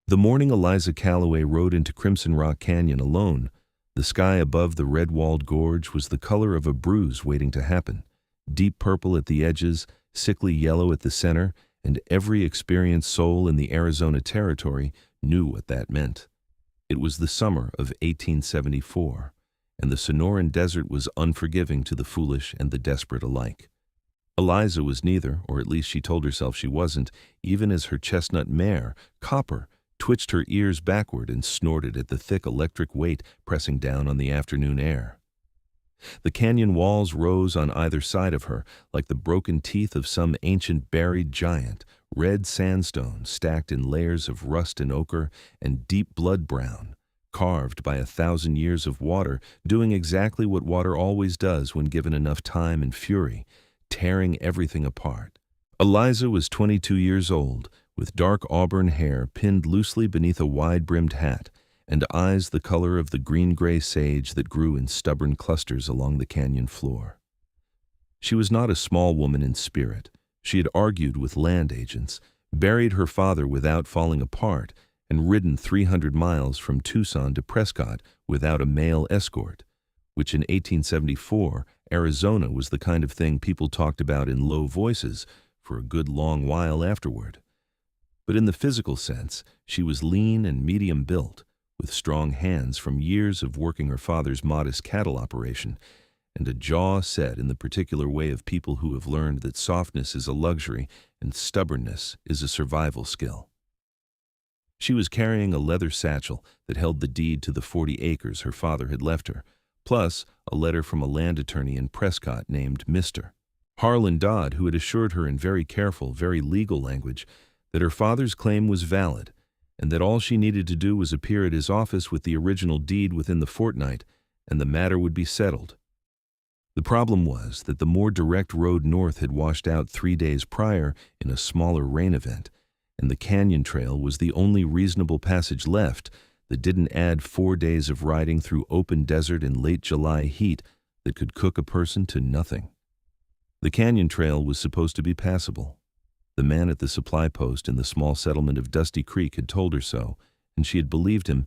The morning Eliza Calloway rode into Crimson Rock Canyon alone, the sky above the red-walled gorge was the color of a bruise waiting to happen, deep purple at the edges, sickly yellow at the center, and every experienced soul in the Arizona Territory knew what that meant. It was the summer of 1874, and the Sonoran Desert was unforgiving to the foolish and the desperate alike. Eliza was neither, or at least she told herself she wasn't, even as her chestnut mare, Copper, twitched her ears backward and snorted at the thick electric weight pressing down on the afternoon air. The canyon walls rose on either side of her like the broken teeth of some ancient buried giant, red sandstone stacked in layers of rust and ochre and deep blood brown, carved by 1,000 years of water doing exactly what water always does when given enough time and fury, tearing everything apart. Eliza was 22 years old, with dark auburn hair pinned loosely beneath a wide-brimmed hat, and eyes the color of the green-gray sage that grew in stubborn clusters along the canyon floor. She was not a small woman in spirit. She had argued with land agents, buried her father without falling apart, and ridden 300 miles from Tucson to Prescott without a male escort, which in 1874, Arizona was the kind of thing people talked about in low voices for a good long while afterward. But in the physical sense, she was lean and medium-built, with strong hands from years of working her father's modest cattle operation, and a jaw set in the particular way of people who have learned that softness is a luxury and stubbornness is a survival skill. She was carrying a leather satchel that held the deed to the 40 acres her father had left her, plus a letter from a land attorney in Prescott named Mr. Harlan Dodd, who had assured her in very careful, very legal language that her father's claim was valid, and that all she needed to do was appear at his office with the original deed within the fortnight, and the matter would be settled. The problem was that the more direct road north had washed out 3 days prior in a smaller rain event, and the canyon trail was the only reasonable passage left that didn't add 4 days of riding through open desert in late July heat that could cook a person to nothing. The canyon trail was supposed to be passable. The man at the supply post in the small settlement of Dusty Creek had told her so, and she had believed him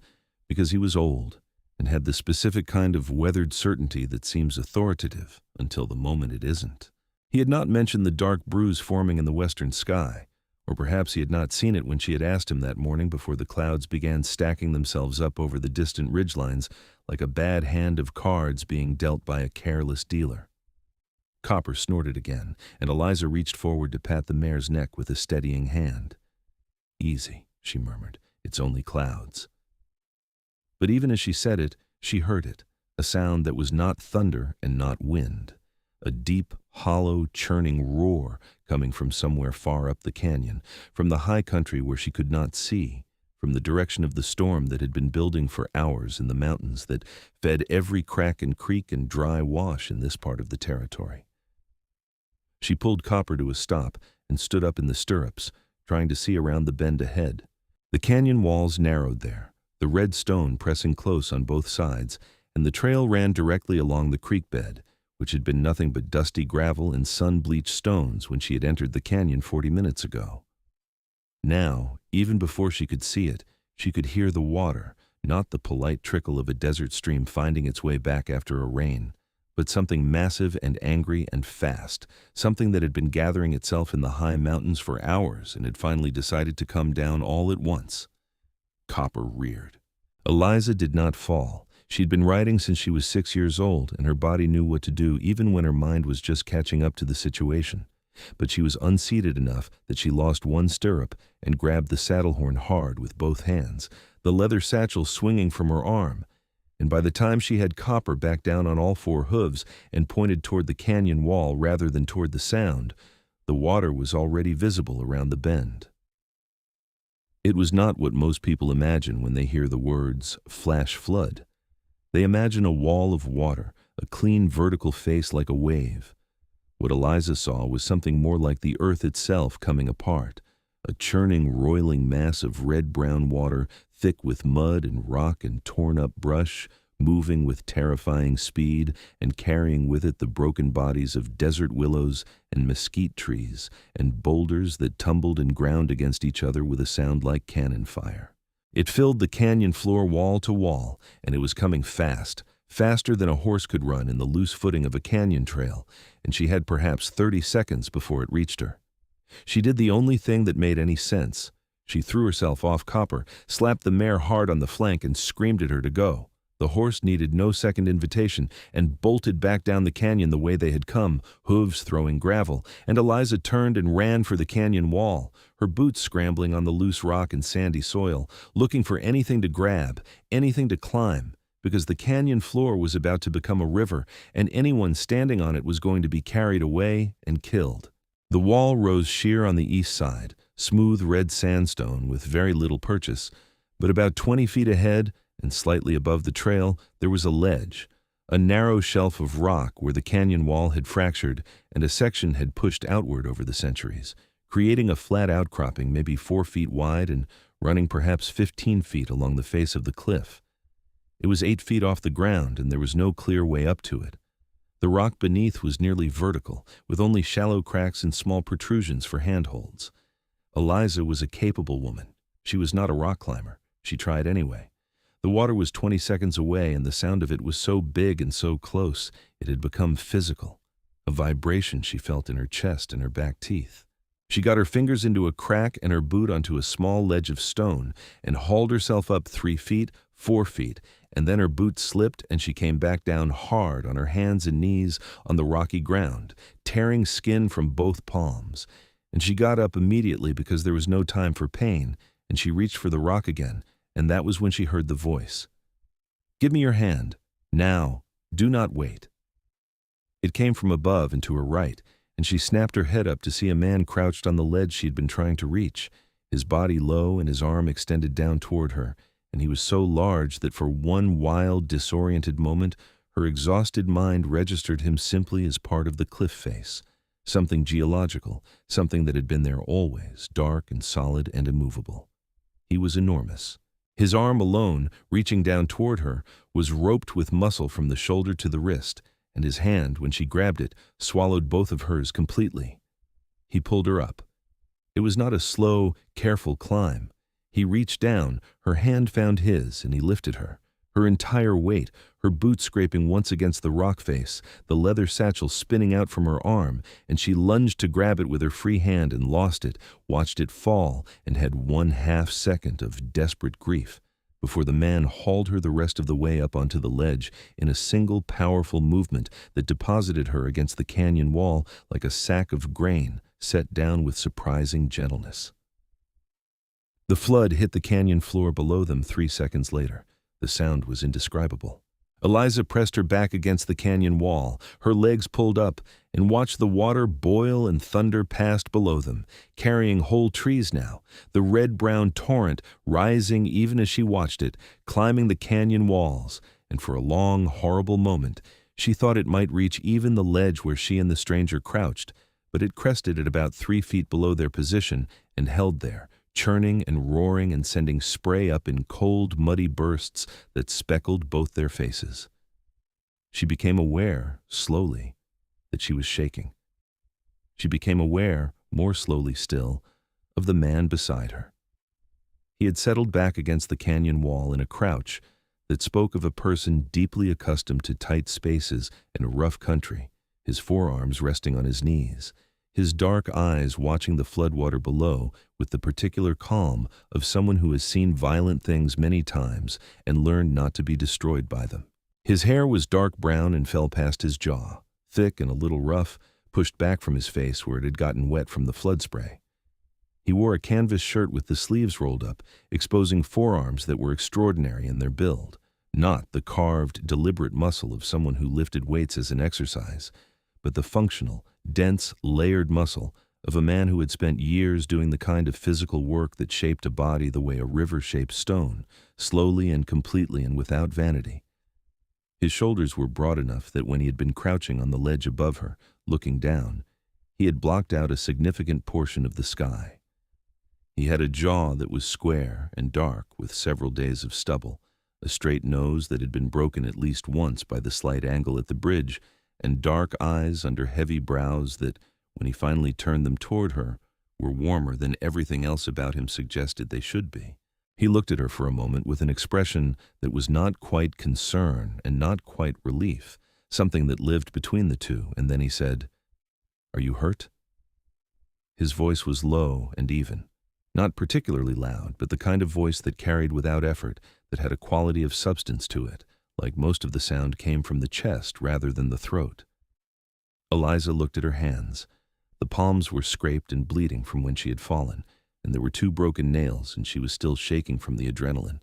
because he was old and had the specific kind of weathered certainty that seems authoritative until the moment it isn't. He had not mentioned the dark bruise forming in the western sky, or perhaps he had not seen it when she had asked him that morning before the clouds began stacking themselves up over the distant ridgelines like a bad hand of cards being dealt by a careless dealer. Copper snorted again, and Eliza reached forward to pat the mare's neck with a steadying hand. "Easy," she murmured. "It's only clouds." But even as she said it, she heard it, a sound that was not thunder and not wind, a deep, hollow, churning roar coming from somewhere far up the canyon, from the high country where she could not see, from the direction of the storm that had been building for hours in the mountains that fed every crack and creek and dry wash in this part of the territory. She pulled Copper to a stop and stood up in the stirrups, trying to see around the bend ahead. The canyon walls narrowed there, the red stone pressing close on both sides, and the trail ran directly along the creek bed, which had been nothing but dusty gravel and sun-bleached stones when she had entered the canyon 40 minutes ago. Now, even before she could see it, she could hear the water, not the polite trickle of a desert stream finding its way back after a rain, but something massive and angry and fast, something that had been gathering itself in the high mountains for hours and had finally decided to come down all at once. Copper reared. Eliza did not fall. She'd been riding since she was 6 years old, and her body knew what to do even when her mind was just catching up to the situation. But she was unseated enough that she lost one stirrup and grabbed the saddle horn hard with both hands, the leather satchel swinging from her arm. And by the time she had Copper back down on all 4 hooves and pointed toward the canyon wall rather than toward the sound, the water was already visible around the bend. It was not what most people imagine when they hear the words flash flood. They imagine a wall of water, a clean vertical face like a wave. What Eliza saw was something more like the earth itself coming apart, a churning, roiling mass of red-brown water, thick with mud and rock and torn-up brush, moving with terrifying speed and carrying with it the broken bodies of desert willows and mesquite trees and boulders that tumbled and ground against each other with a sound like cannon fire. It filled the canyon floor wall to wall, and it was coming fast, faster than a horse could run in the loose footing of a canyon trail, and she had perhaps 30 seconds before it reached her. She did the only thing that made any sense. She threw herself off Copper, slapped the mare hard on the flank, and screamed at her to go. The horse needed no second invitation and bolted back down the canyon the way they had come, hooves throwing gravel, and Eliza turned and ran for the canyon wall, her boots scrambling on the loose rock and sandy soil, looking for anything to grab, anything to climb, because the canyon floor was about to become a river, and anyone standing on it was going to be carried away and killed. The wall rose sheer on the east side, smooth red sandstone with very little purchase, but about 20 feet ahead, and slightly above the trail, there was a ledge, a narrow shelf of rock where the canyon wall had fractured and a section had pushed outward over the centuries, creating a flat outcropping maybe 4 feet wide and running perhaps 15 feet along the face of the cliff. It was 8 feet off the ground, and there was no clear way up to it. The rock beneath was nearly vertical, with only shallow cracks and small protrusions for handholds. Eliza was a capable woman. She was not a rock climber. She tried anyway. The water was 20 seconds away, and the sound of it was so big and so close, it had become physical. A vibration she felt in her chest and her back teeth. She got her fingers into a crack and her boot onto a small ledge of stone and hauled herself up 3 feet, 4 feet, and then her boot slipped and she came back down hard on her hands and knees on the rocky ground, tearing skin from both palms. And she got up immediately because there was no time for pain, and she reached for the rock again, and that was when she heard the voice. "Give me your hand. Now. Do not wait." It came from above and to her right, and she snapped her head up to see a man crouched on the ledge she'd been trying to reach, his body low and his arm extended down toward her, and he was so large that for one wild, disoriented moment, her exhausted mind registered him simply as part of the cliff face, something geological, something that had been there always, dark and solid and immovable. He was enormous. His arm alone, reaching down toward her, was roped with muscle from the shoulder to the wrist, and his hand, when she grabbed it, swallowed both of hers completely. He pulled her up. It was not a slow, careful climb. He reached down, her hand found his, and he lifted her. Her entire weight, her boot scraping once against the rock face, the leather satchel spinning out from her arm, and she lunged to grab it with her free hand and lost it, watched it fall, and had 1/2 second of desperate grief before the man hauled her the rest of the way up onto the ledge in a single powerful movement that deposited her against the canyon wall like a sack of grain set down with surprising gentleness. The flood hit the canyon floor below them 3 seconds later. The sound was indescribable. Eliza pressed her back against the canyon wall, her legs pulled up, and watched the water boil and thunder past below them, carrying whole trees now, the red-brown torrent rising even as she watched it, climbing the canyon walls, and for a long, horrible moment, she thought it might reach even the ledge where she and the stranger crouched, but it crested at about 3 feet below their position and held there, churning and roaring and sending spray up in cold, muddy bursts that speckled both their faces. She became aware, slowly, that she was shaking. She became aware, more slowly still, of the man beside her. He had settled back against the canyon wall in a crouch that spoke of a person deeply accustomed to tight spaces in a rough country, his forearms resting on his knees, his dark eyes watching the floodwater below with the particular calm of someone who has seen violent things many times and learned not to be destroyed by them. His hair was dark brown and fell past his jaw, thick and a little rough, pushed back from his face where it had gotten wet from the flood spray. He wore a canvas shirt with the sleeves rolled up, exposing forearms that were extraordinary in their build, not the carved, deliberate muscle of someone who lifted weights as an exercise, but the functional, dense, layered muscle of a man who had spent years doing the kind of physical work that shaped a body the way a river shapes stone, slowly and completely and without vanity. His shoulders were broad enough that when he had been crouching on the ledge above her, looking down, he had blocked out a significant portion of the sky. He had a jaw that was square and dark with several days of stubble, a straight nose that had been broken at least once by the slight angle at the bridge, and dark eyes under heavy brows that, when he finally turned them toward her, were warmer than everything else about him suggested they should be. He looked at her for a moment with an expression that was not quite concern and not quite relief, something that lived between the two, and then he said, "Are you hurt?" His voice was low and even, not particularly loud, but the kind of voice that carried without effort, that had a quality of substance to it, like most of the sound came from the chest rather than the throat. Eliza looked at her hands. The palms were scraped and bleeding from when she had fallen, and there were 2 broken nails, and she was still shaking from the adrenaline,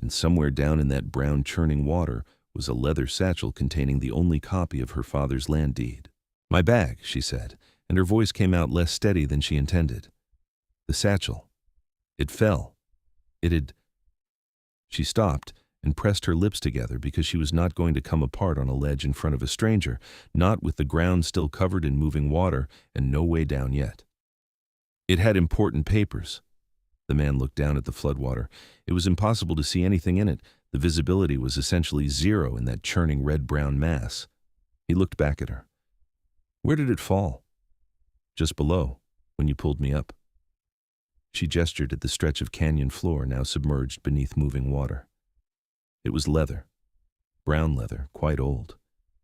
and somewhere down in that brown churning water was a leather satchel containing the only copy of her father's land deed. "My bag," she said, and her voice came out less steady than she intended. "The satchel. It fell. It had—" She stopped and pressed her lips together because she was not going to come apart on a ledge in front of a stranger, not with the ground still covered in moving water and no way down yet. "It had important papers." The man looked down at the floodwater. It was impossible to see anything in it. The visibility was essentially zero in that churning red-brown mass. He looked back at her. "Where did it fall?" "Just below, when you pulled me up." She gestured at the stretch of canyon floor now submerged beneath moving water. It was leather. Brown leather, quite old.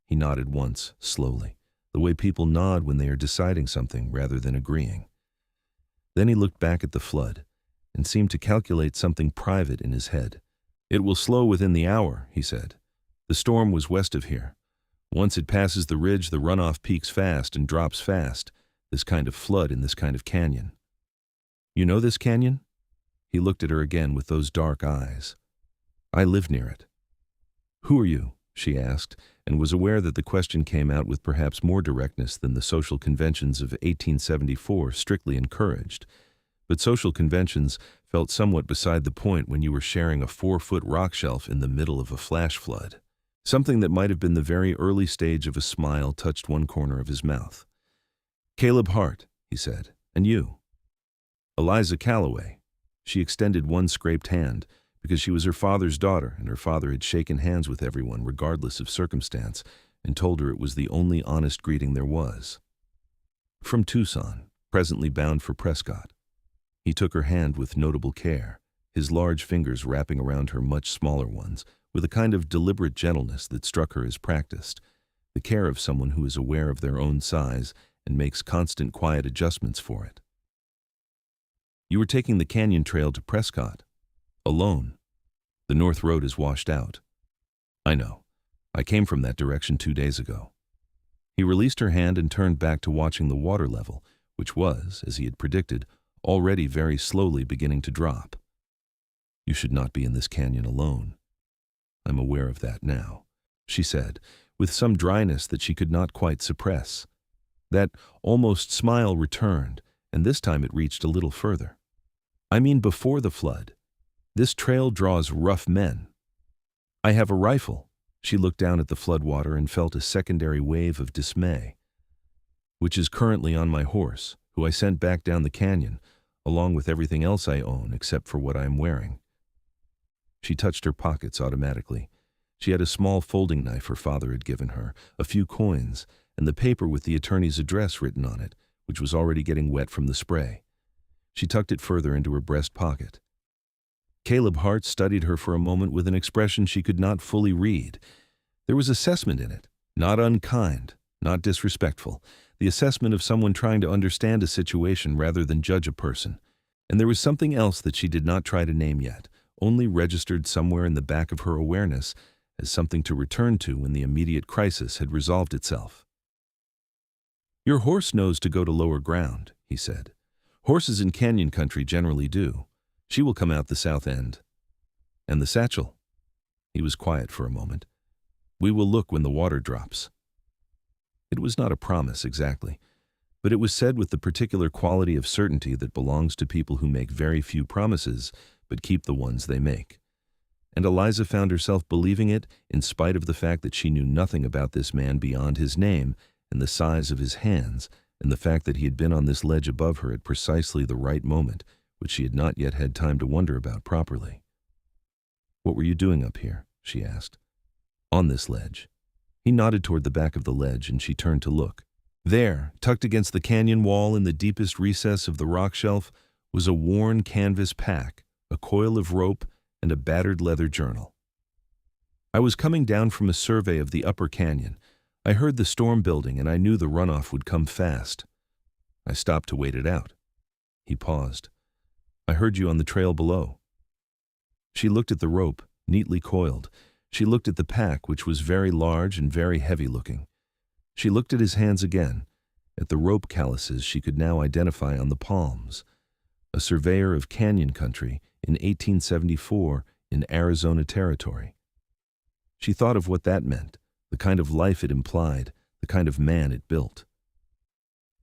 He nodded once, slowly, the way people nod when they are deciding something rather than agreeing. Then he looked back at the flood and seemed to calculate something private in his head. "It will slow within the hour," he said. "The storm was west of here. Once it passes the ridge, the runoff peaks fast and drops fast. This kind of flood in this kind of canyon." "You know this canyon?" He looked at her again with those dark eyes. "I live near it." "Who are you?" she asked, and was aware that the question came out with perhaps more directness than the social conventions of 1874 strictly encouraged. But social conventions felt somewhat beside the point when you were sharing a 4-foot rock shelf in the middle of a flash flood. Something that might have been the very early stage of a smile touched one corner of his mouth. "Caleb Hart," he said. "And you?" "Eliza Calloway." She extended one scraped hand, because she was her father's daughter, and her father had shaken hands with everyone regardless of circumstance, and told her it was the only honest greeting there was. "From Tucson, presently bound for Prescott." He took her hand with notable care, his large fingers wrapping around her much smaller ones, with a kind of deliberate gentleness that struck her as practiced, the care of someone who is aware of their own size and makes constant quiet adjustments for it. "You were taking the canyon trail to Prescott. Alone. The North Road is washed out." "I know. I came from that direction 2 days ago." He released her hand and turned back to watching the water level, which was, as he had predicted, already very slowly beginning to drop. "You should not be in this canyon alone." "I'm aware of that now," she said, with some dryness that she could not quite suppress. That almost smile returned, and this time it reached a little further. "I mean before the flood. This trail draws rough men." "I have a rifle." She looked down at the floodwater and felt a secondary wave of dismay. "Which is currently on my horse, who I sent back down the canyon, along with everything else I own except for what I am wearing." She touched her pockets automatically. She had a small folding knife her father had given her, a few coins, and the paper with the attorney's address written on it, which was already getting wet from the spray. She tucked it further into her breast pocket. Caleb Hart studied her for a moment with an expression she could not fully read. There was assessment in it, not unkind, not disrespectful, the assessment of someone trying to understand a situation rather than judge a person. And there was something else that she did not try to name yet, only registered somewhere in the back of her awareness as something to return to when the immediate crisis had resolved itself. "Your horse knows to go to lower ground," he said. "Horses in canyon country generally do. She will come out the south end." "And the satchel?" He was quiet for a moment. "We will look when the water drops." It was not a promise exactly, but it was said with the particular quality of certainty that belongs to people who make very few promises but keep the ones they make. And Eliza found herself believing it in spite of the fact that she knew nothing about this man beyond his name and the size of his hands, and the fact that he had been on this ledge above her at precisely the right moment, which she had not yet had time to wonder about properly. "What were you doing up here?" she asked. "On this ledge." He nodded toward the back of the ledge, and she turned to look. There, tucked against the canyon wall in the deepest recess of the rock shelf, was a worn canvas pack, a coil of rope, and a battered leather journal. I was coming down from a survey of the upper canyon. I heard the storm building and I knew the runoff would come fast. I stopped to wait it out. He paused. I heard you on the trail below. She looked at the rope, neatly coiled. She looked at the pack, which was very large and very heavy looking. She looked at his hands again, at the rope calluses she could now identify on the palms. A surveyor of canyon country in 1874 in Arizona Territory. She thought of what that meant, the kind of life it implied, the kind of man it built.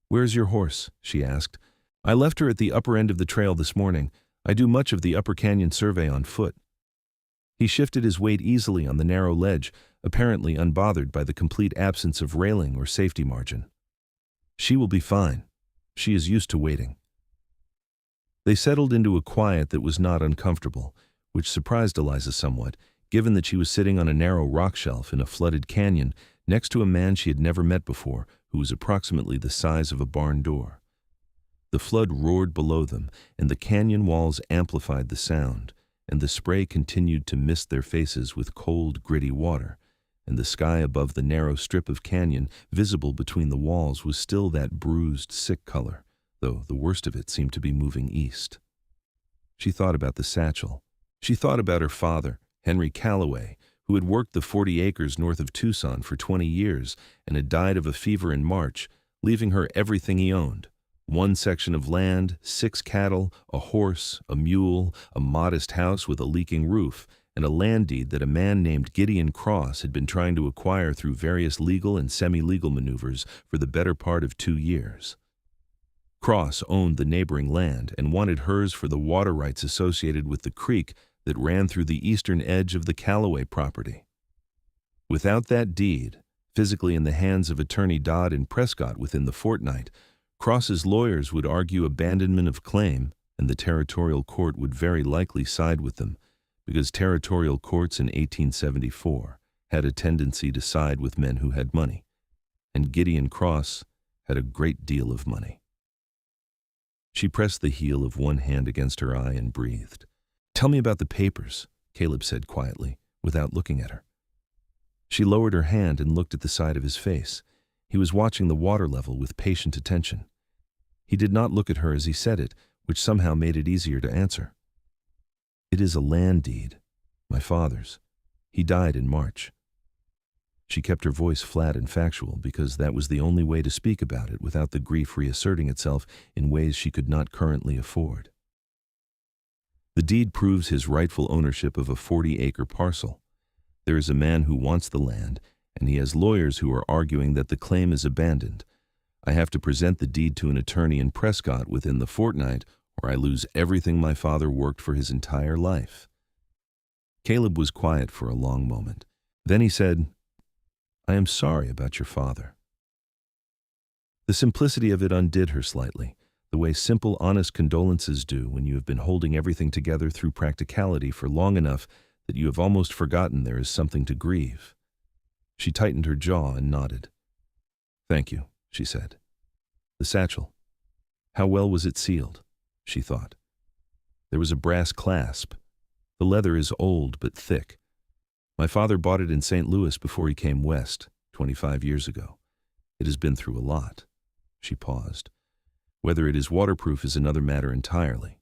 "Where's your horse?" she asked. "I left her at the upper end of the trail this morning. I do much of the upper canyon survey on foot." He shifted his weight easily on the narrow ledge, apparently unbothered by the complete absence of railing or safety margin. "She will be fine. She is used to waiting." They settled into a quiet that was not uncomfortable, which surprised Eliza somewhat, given that she was sitting on a narrow rock shelf in a flooded canyon next to a man she had never met before who was approximately the size of a barn door. The flood roared below them, and the canyon walls amplified the sound, and the spray continued to mist their faces with cold, gritty water, and the sky above the narrow strip of canyon visible between the walls was still that bruised, sick color, though the worst of it seemed to be moving east. She thought about the satchel. She thought about her father, Henry Calloway, who had worked the 40 acres north of Tucson for 20 years and had died of a fever in March, leaving her everything he owned. 1 section of land, 6 cattle, a horse, a mule, a modest house with a leaking roof, and a land deed that a man named Gideon Cross had been trying to acquire through various legal and semi-legal maneuvers for the better part of 2 years. Cross owned the neighboring land and wanted hers for the water rights associated with the creek that ran through the eastern edge of the Calloway property. Without that deed, physically in the hands of Attorney Dodd and Prescott within the fortnight, Cross's lawyers would argue abandonment of claim, and the territorial court would very likely side with them, because territorial courts in 1874 had a tendency to side with men who had money, and Gideon Cross had a great deal of money. She pressed the heel of one hand against her eye and breathed. "Tell me about the papers," Caleb said quietly, without looking at her. She lowered her hand and looked at the side of his face. He was watching the water level with patient attention. He did not look at her as he said it, which somehow made it easier to answer. "It is a land deed, my father's. He died in March." She kept her voice flat and factual because that was the only way to speak about it without the grief reasserting itself in ways she could not currently afford. "The deed proves his rightful ownership of a 40-acre parcel. There is a man who wants the land, and he has lawyers who are arguing that the claim is abandoned. I have to present the deed to an attorney in Prescott within the fortnight, or I lose everything my father worked for his entire life." Caleb was quiet for a long moment. Then he said, "I am sorry about your father." The simplicity of it undid her slightly, the way simple, honest condolences do when you have been holding everything together through practicality for long enough that you have almost forgotten there is something to grieve. She tightened her jaw and nodded. "Thank you," she said. "The satchel. How well was it sealed?" she thought. There was a brass clasp. The leather is old but thick. My father bought it in St. Louis before he came west, 25 years ago. It has been through a lot." She paused. "Whether it is waterproof is another matter entirely.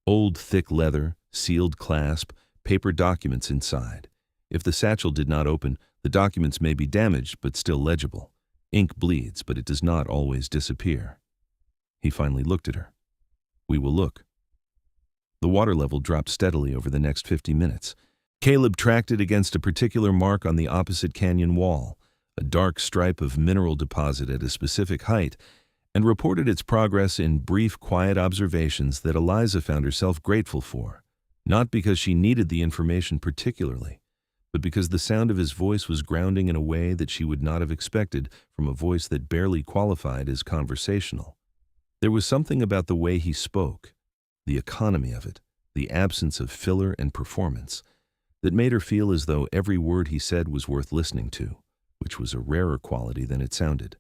Old, thick leather, sealed clasp, paper documents inside. If the satchel did not open, the documents may be damaged but still legible. Ink bleeds, but it does not always disappear." He finally looked at her. "We will look." The water level dropped steadily over the next 50 minutes. Caleb tracked it against a particular mark on the opposite canyon wall, a dark stripe of mineral deposit at a specific height, and reported its progress in brief, quiet observations that Eliza found herself grateful for, not because she needed the information particularly, but because the sound of his voice was grounding in a way that she would not have expected from a voice that barely qualified as conversational. There was something about the way he spoke, the economy of it, the absence of filler and performance, that made her feel as though every word he said was worth listening to, which was a rarer quality than it sounded.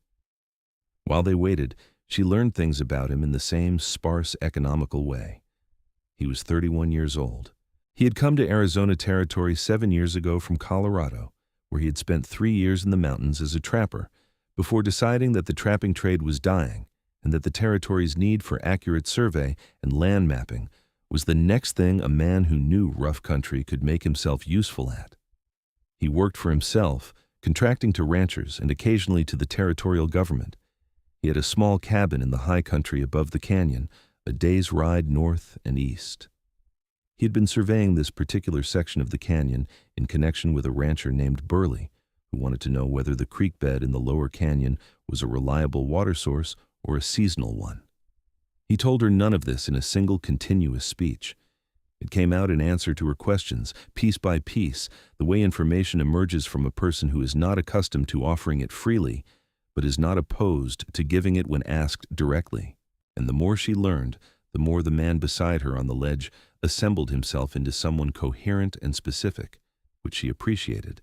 While they waited, she learned things about him in the same sparse, economical way. He was 31 years old. He had come to Arizona Territory 7 years ago from Colorado, where he had spent 3 years in the mountains as a trapper, before deciding that the trapping trade was dying and that the territory's need for accurate survey and land mapping was the next thing a man who knew rough country could make himself useful at. He worked for himself, contracting to ranchers and occasionally to the territorial government. He had a small cabin in the high country above the canyon, a day's ride north and east. He had been surveying this particular section of the canyon in connection with a rancher named Burley, who wanted to know whether the creek bed in the lower canyon was a reliable water source or a seasonal one. He told her none of this in a single continuous speech. It came out in answer to her questions, piece by piece, the way information emerges from a person who is not accustomed to offering it freely, but is not opposed to giving it when asked directly. And the more she learned, the more the man beside her on the ledge assembled himself into someone coherent and specific, which she appreciated,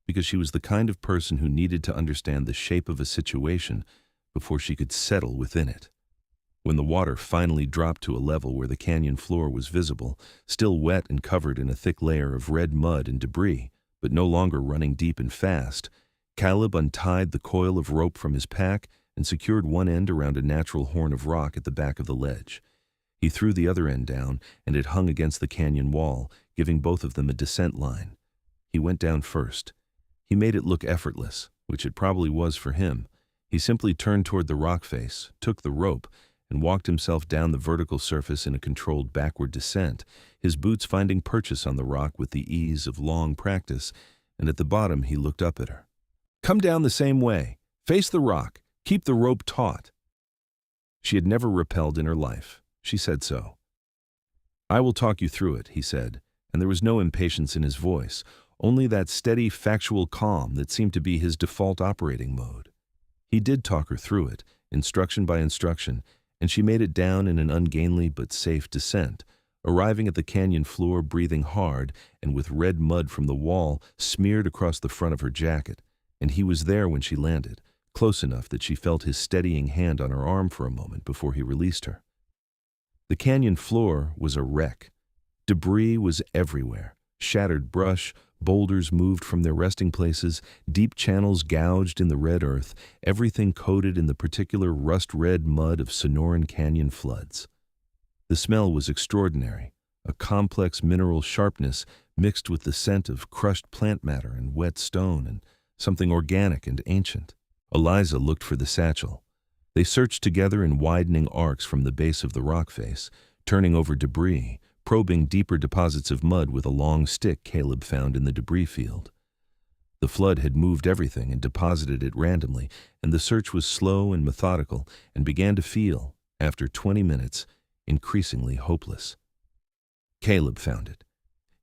because she was the kind of person who needed to understand the shape of a situation before she could settle within it. When the water finally dropped to a level where the canyon floor was visible, still wet and covered in a thick layer of red mud and debris, but no longer running deep and fast, Caleb untied the coil of rope from his pack and secured one end around a natural horn of rock at the back of the ledge. He threw the other end down, and it hung against the canyon wall, giving both of them a descent line. He went down first. He made it look effortless, which it probably was for him. He simply turned toward the rock face, took the rope, and walked himself down the vertical surface in a controlled backward descent, his boots finding purchase on the rock with the ease of long practice, and at the bottom he looked up at her. "Come down the same way. Face the rock. Keep the rope taut." She had never rappelled in her life. She said so. "I will talk you through it," he said, and there was no impatience in his voice, only that steady, factual calm that seemed to be his default operating mode. He did talk her through it, instruction by instruction, and she made it down in an ungainly but safe descent, arriving at the canyon floor breathing hard and with red mud from the wall smeared across the front of her jacket, and he was there when she landed, close enough that she felt his steadying hand on her arm for a moment before he released her. The canyon floor was a wreck. Debris was everywhere, shattered brush, boulders moved from their resting places, deep channels gouged in the red earth, everything coated in the particular rust-red mud of Sonoran Canyon floods. The smell was extraordinary, a complex mineral sharpness mixed with the scent of crushed plant matter and wet stone and something organic and ancient. Eliza looked for the satchel. They searched together in widening arcs from the base of the rock face, turning over debris, probing deeper deposits of mud with a long stick Caleb found in the debris field. The flood had moved everything and deposited it randomly, and the search was slow and methodical and began to feel, after 20 minutes, increasingly hopeless. Caleb found it.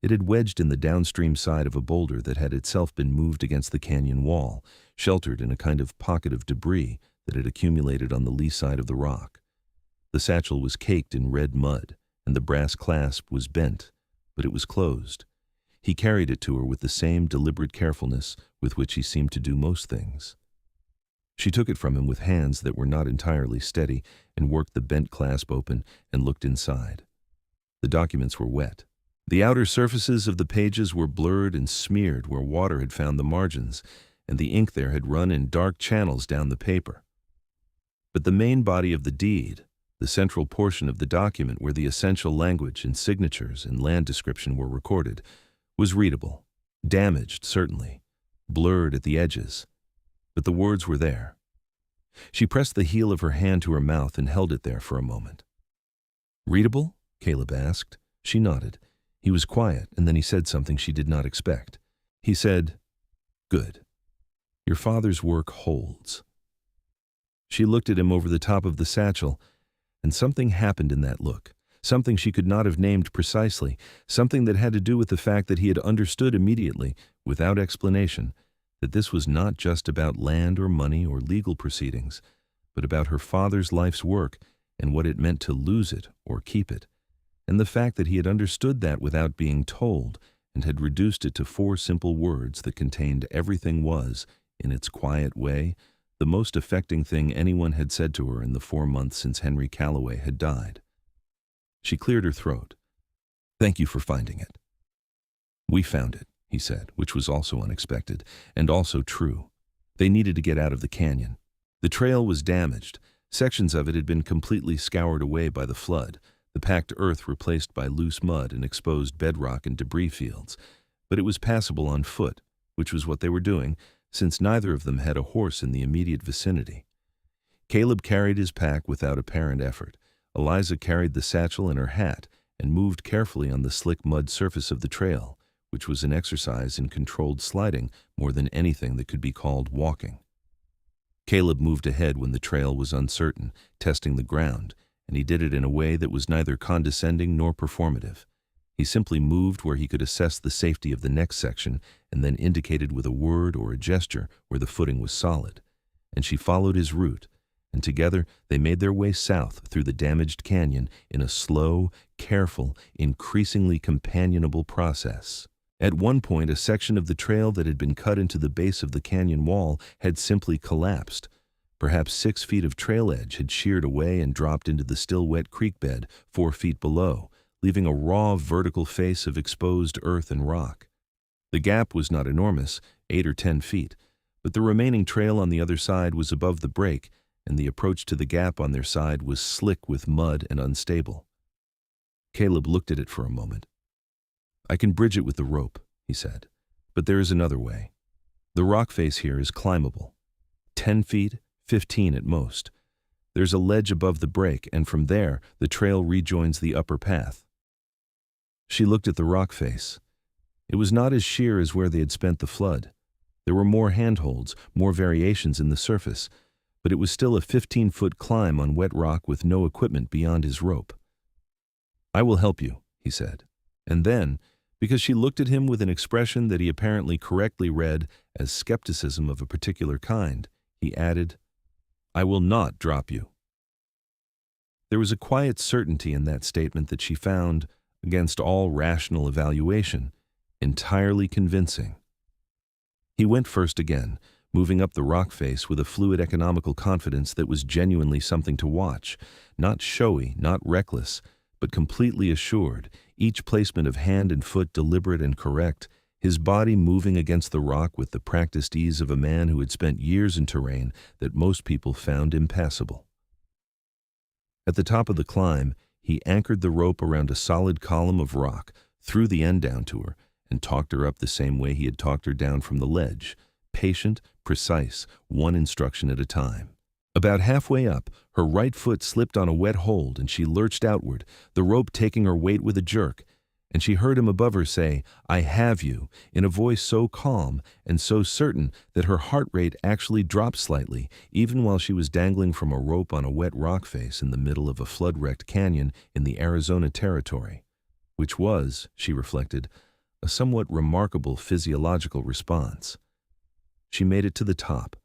It had wedged in the downstream side of a boulder that had itself been moved against the canyon wall, sheltered in a kind of pocket of debris that had accumulated on the lee side of the rock. The satchel was caked in red mud, and the brass clasp was bent, but it was closed. He carried it to her with the same deliberate carefulness with which he seemed to do most things. She took it from him with hands that were not entirely steady and worked the bent clasp open and looked inside. The documents were wet. The outer surfaces of the pages were blurred and smeared where water had found the margins, and the ink there had run in dark channels down the paper. But the main body of the deed, the central portion of the document where the essential language and signatures and land description were recorded, was readable, damaged certainly, blurred at the edges, but the words were there. She pressed the heel of her hand to her mouth and held it there for a moment. "Readable?" Caleb asked. She nodded. He was quiet, and then he said something she did not expect. He said, "Good. Your father's work holds." She looked at him over the top of the satchel, and something happened in that look, something she could not have named precisely, something that had to do with the fact that he had understood immediately, without explanation, that this was not just about land or money or legal proceedings, but about her father's life's work and what it meant to lose it or keep it, and the fact that he had understood that without being told and had reduced it to 4 simple words that contained everything was, in its quiet way, the most affecting thing anyone had said to her in the 4 months since Henry Calloway had died. She cleared her throat. Thank you for finding it. We found it, he said, which was also unexpected, and also true. They needed to get out of the canyon. The trail was damaged. Sections of it had been completely scoured away by the flood, the packed earth replaced by loose mud and exposed bedrock and debris fields. But it was passable on foot, which was what they were doing, since neither of them had a horse in the immediate vicinity. Caleb carried his pack without apparent effort. Eliza carried the satchel and her hat and moved carefully on the slick mud surface of the trail, which was an exercise in controlled sliding more than anything that could be called walking. Caleb moved ahead when the trail was uncertain, testing the ground, and he did it in a way that was neither condescending nor performative. He simply moved where he could assess the safety of the next section and then indicated with a word or a gesture where the footing was solid. And she followed his route, and together they made their way south through the damaged canyon in a slow, careful, increasingly companionable process. At one point, a section of the trail that had been cut into the base of the canyon wall had simply collapsed. Perhaps 6 feet of trail edge had sheared away and dropped into the still wet creek bed 4 feet below, leaving a raw vertical face of exposed earth and rock. The gap was not enormous, 8 or 10 feet, but the remaining trail on the other side was above the break, and the approach to the gap on their side was slick with mud and unstable. Caleb looked at it for a moment. I can bridge it with the rope, he said, but there is another way. The rock face here is climbable. 10 feet, 15 at most. There's a ledge above the break, and from there, the trail rejoins the upper path. She looked at the rock face. It was not as sheer as where they had spent the flood. There were more handholds, more variations in the surface, but it was still a 15-foot climb on wet rock with no equipment beyond his rope. I will help you, he said. And then, because she looked at him with an expression that he apparently correctly read as skepticism of a particular kind, he added, I will not drop you. There was a quiet certainty in that statement that she found, against all rational evaluation, entirely convincing. He went first again, moving up the rock face with a fluid economical confidence that was genuinely something to watch, not showy, not reckless, but completely assured, each placement of hand and foot deliberate and correct, his body moving against the rock with the practiced ease of a man who had spent years in terrain that most people found impassable. At the top of the climb, he anchored the rope around a solid column of rock, threw the end down to her, and talked her up the same way he had talked her down from the ledge, patient, precise, one instruction at a time. About halfway up, her right foot slipped on a wet hold and she lurched outward, the rope taking her weight with a jerk, and she heard him above her say, I have you, in a voice so calm and so certain that her heart rate actually dropped slightly, even while she was dangling from a rope on a wet rock face in the middle of a flood-wrecked canyon in the Arizona Territory, which was, she reflected, a somewhat remarkable physiological response. She made it to the top.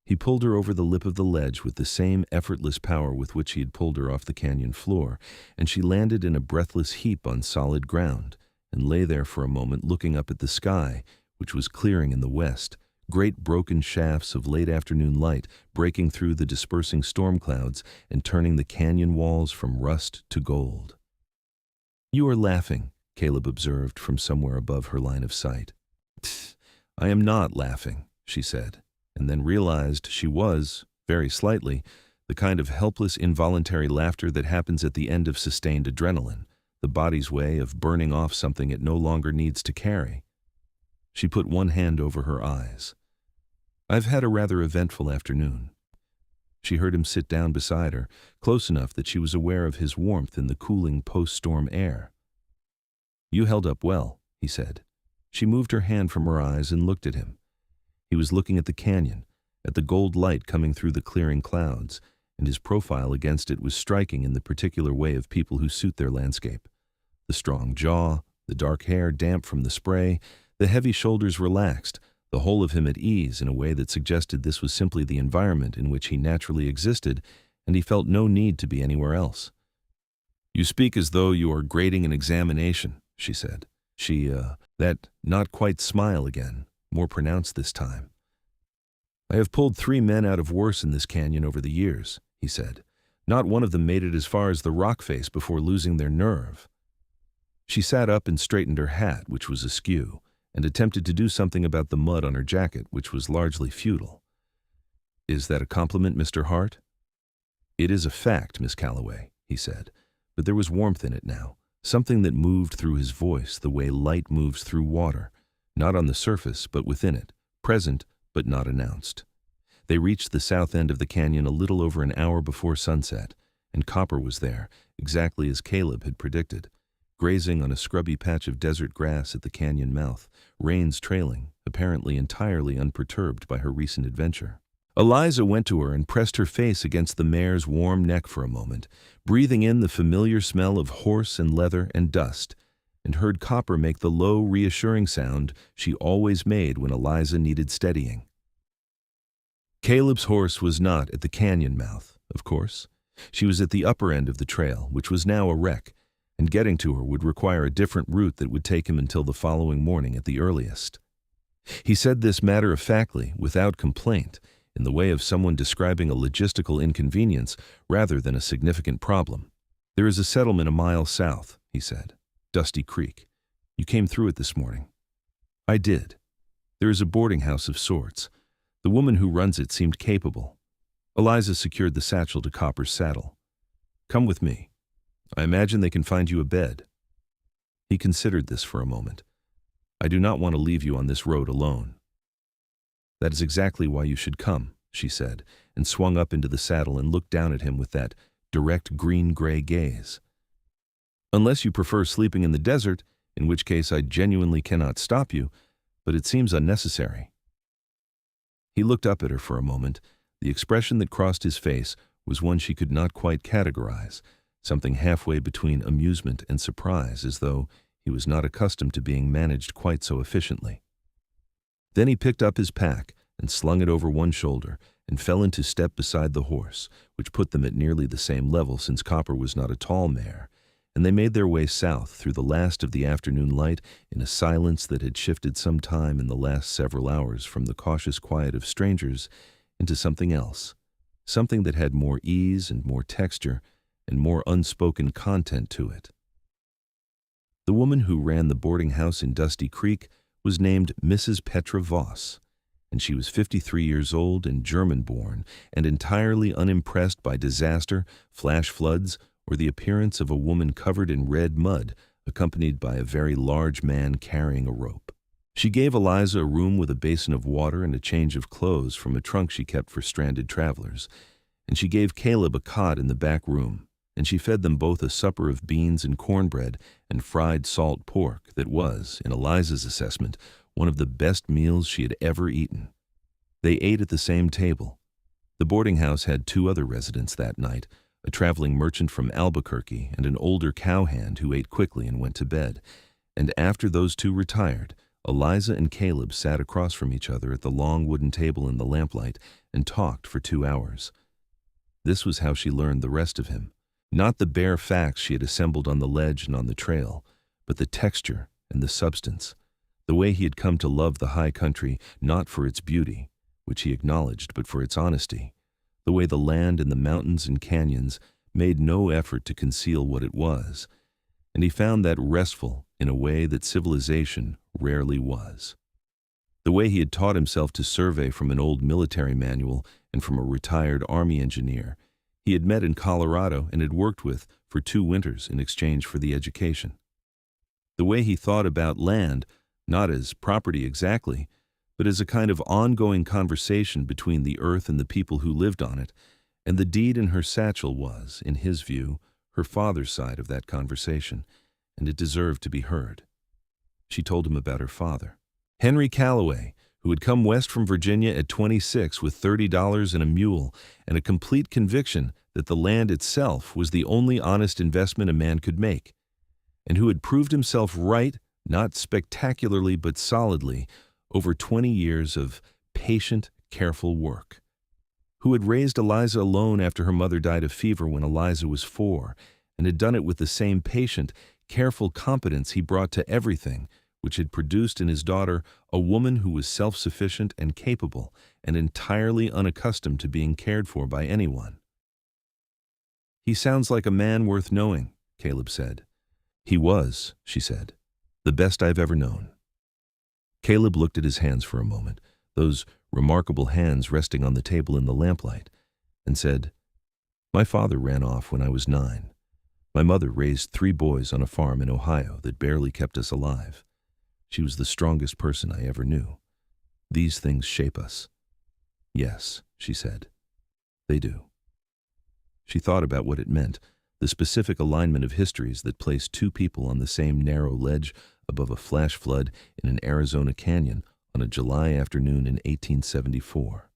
He pulled her over the lip of the ledge with the same effortless power with which he had pulled her off the canyon floor, and she landed in a breathless heap on solid ground, and lay there for a moment looking up at the sky, which was clearing in the west, great broken shafts of late afternoon light breaking through the dispersing storm clouds and turning the canyon walls from rust to gold. You are laughing, Caleb observed from somewhere above her line of sight. I am not laughing, she said, and then realized she was, very slightly, the kind of helpless involuntary laughter that happens at the end of sustained adrenaline, the body's way of burning off something it no longer needs to carry. She put one hand over her eyes. I've had a rather eventful afternoon. She heard him sit down beside her, close enough that she was aware of his warmth in the cooling post-storm air. You held up well, he said. She moved her hand from her eyes and looked at him. He was looking at the canyon, at the gold light coming through the clearing clouds, and his profile against it was striking in the particular way of people who suit their landscape. The strong jaw, the dark hair damp from the spray, the heavy shoulders relaxed, the whole of him at ease in a way that suggested this was simply the environment in which he naturally existed, and he felt no need to be anywhere else. You speak as though you are grading an examination, she said. That not quite smile again, more pronounced this time. I have pulled 3 men out of worse in this canyon over the years, he said. Not one of them made it as far as the rock face before losing their nerve. She sat up and straightened her hat, which was askew, and attempted to do something about the mud on her jacket, which was largely futile. "Is that a compliment, Mr. Hart?" "It is a fact, Miss Calloway," he said, but there was warmth in it now, something that moved through his voice the way light moves through water, not on the surface but within it, present but not announced. They reached the south end of the canyon a little over an hour before sunset, and Copper was there, exactly as Caleb had predicted, grazing on a scrubby patch of desert grass at the canyon mouth, reins trailing, apparently entirely unperturbed by her recent adventure. Eliza went to her and pressed her face against the mare's warm neck for a moment, breathing in the familiar smell of horse and leather and dust, and heard Copper make the low, reassuring sound she always made when Eliza needed steadying. Caleb's horse was not at the canyon mouth, of course. She was at the upper end of the trail, which was now a wreck, and getting to her would require a different route that would take him until the following morning at the earliest. He said this matter-of-factly, without complaint, in the way of someone describing a logistical inconvenience rather than a significant problem. "There is a settlement a mile south," he said. "Dusty Creek. You came through it this morning." "I did. There is a boarding house of sorts. The woman who runs it seemed capable." Eliza secured the satchel to Copper's saddle. "Come with me. I imagine they can find you a bed." He considered this for a moment. "I do not want to leave you on this road alone." "That is exactly why you should come," she said, and swung up into the saddle and looked down at him with that direct green-gray gaze. "Unless you prefer sleeping in the desert, in which case I genuinely cannot stop you, but it seems unnecessary." He looked up at her for a moment. The expression that crossed his face was one she could not quite categorize, something halfway between amusement and surprise, as though he was not accustomed to being managed quite so efficiently. Then he picked up his pack and slung it over one shoulder and fell into step beside the horse, which put them at nearly the same level since Copper was not a tall mare, and they made their way south through the last of the afternoon light in a silence that had shifted some time in the last several hours from the cautious quiet of strangers into something else, something that had more ease and more texture and more unspoken content to it. The woman who ran the boarding house in Dusty Creek was named Mrs. Petra Voss, and she was 53 years old and German-born and entirely unimpressed by disaster, flash floods, or the appearance of a woman covered in red mud accompanied by a very large man carrying a rope. She gave Eliza a room with a basin of water and a change of clothes from a trunk she kept for stranded travelers, and she gave Caleb a cot in the back room, and she fed them both a supper of beans and cornbread and fried salt pork that was, in Eliza's assessment, one of the best meals she had ever eaten. They ate at the same table. The boarding house had two other residents that night, a traveling merchant from Albuquerque and an older cowhand who ate quickly and went to bed, and after those two retired, Eliza and Caleb sat across from each other at the long wooden table in the lamplight and talked for 2 hours. This was how she learned the rest of him. Not the bare facts she had assembled on the ledge and on the trail, but the texture and the substance, the way he had come to love the high country not for its beauty, which he acknowledged, but for its honesty, the way the land and the mountains and canyons made no effort to conceal what it was, and he found that restful in a way that civilization rarely was. The way he had taught himself to survey from an old military manual and from a retired Army engineer he had met in Colorado and had worked with for 2 winters in exchange for the education. The way he thought about land, not as property exactly, but as a kind of ongoing conversation between the earth and the people who lived on it, and the deed in her satchel was, in his view, her father's side of that conversation, and it deserved to be heard. She told him about her father, Henry Calloway, who had come west from Virginia at 26 with $30 and a mule and a complete conviction that the land itself was the only honest investment a man could make, and who had proved himself right, not spectacularly but solidly, over 20 years of patient, careful work, who had raised Eliza alone after her mother died of fever when Eliza was 4, and had done it with the same patient, careful competence he brought to everything, which had produced in his daughter a woman who was self-sufficient and capable and entirely unaccustomed to being cared for by anyone. "He sounds like a man worth knowing," Caleb said. "He was," she said, "the best I've ever known." Caleb looked at his hands for a moment, those remarkable hands resting on the table in the lamplight, and said, "My father ran off when I was 9. My mother raised 3 boys on a farm in Ohio that barely kept us alive. She was the strongest person I ever knew. These things shape us." "Yes," she said, "they do." She thought about what it meant, the specific alignment of histories that placed 2 people on the same narrow ledge above a flash flood in an Arizona canyon on a July afternoon in 1874.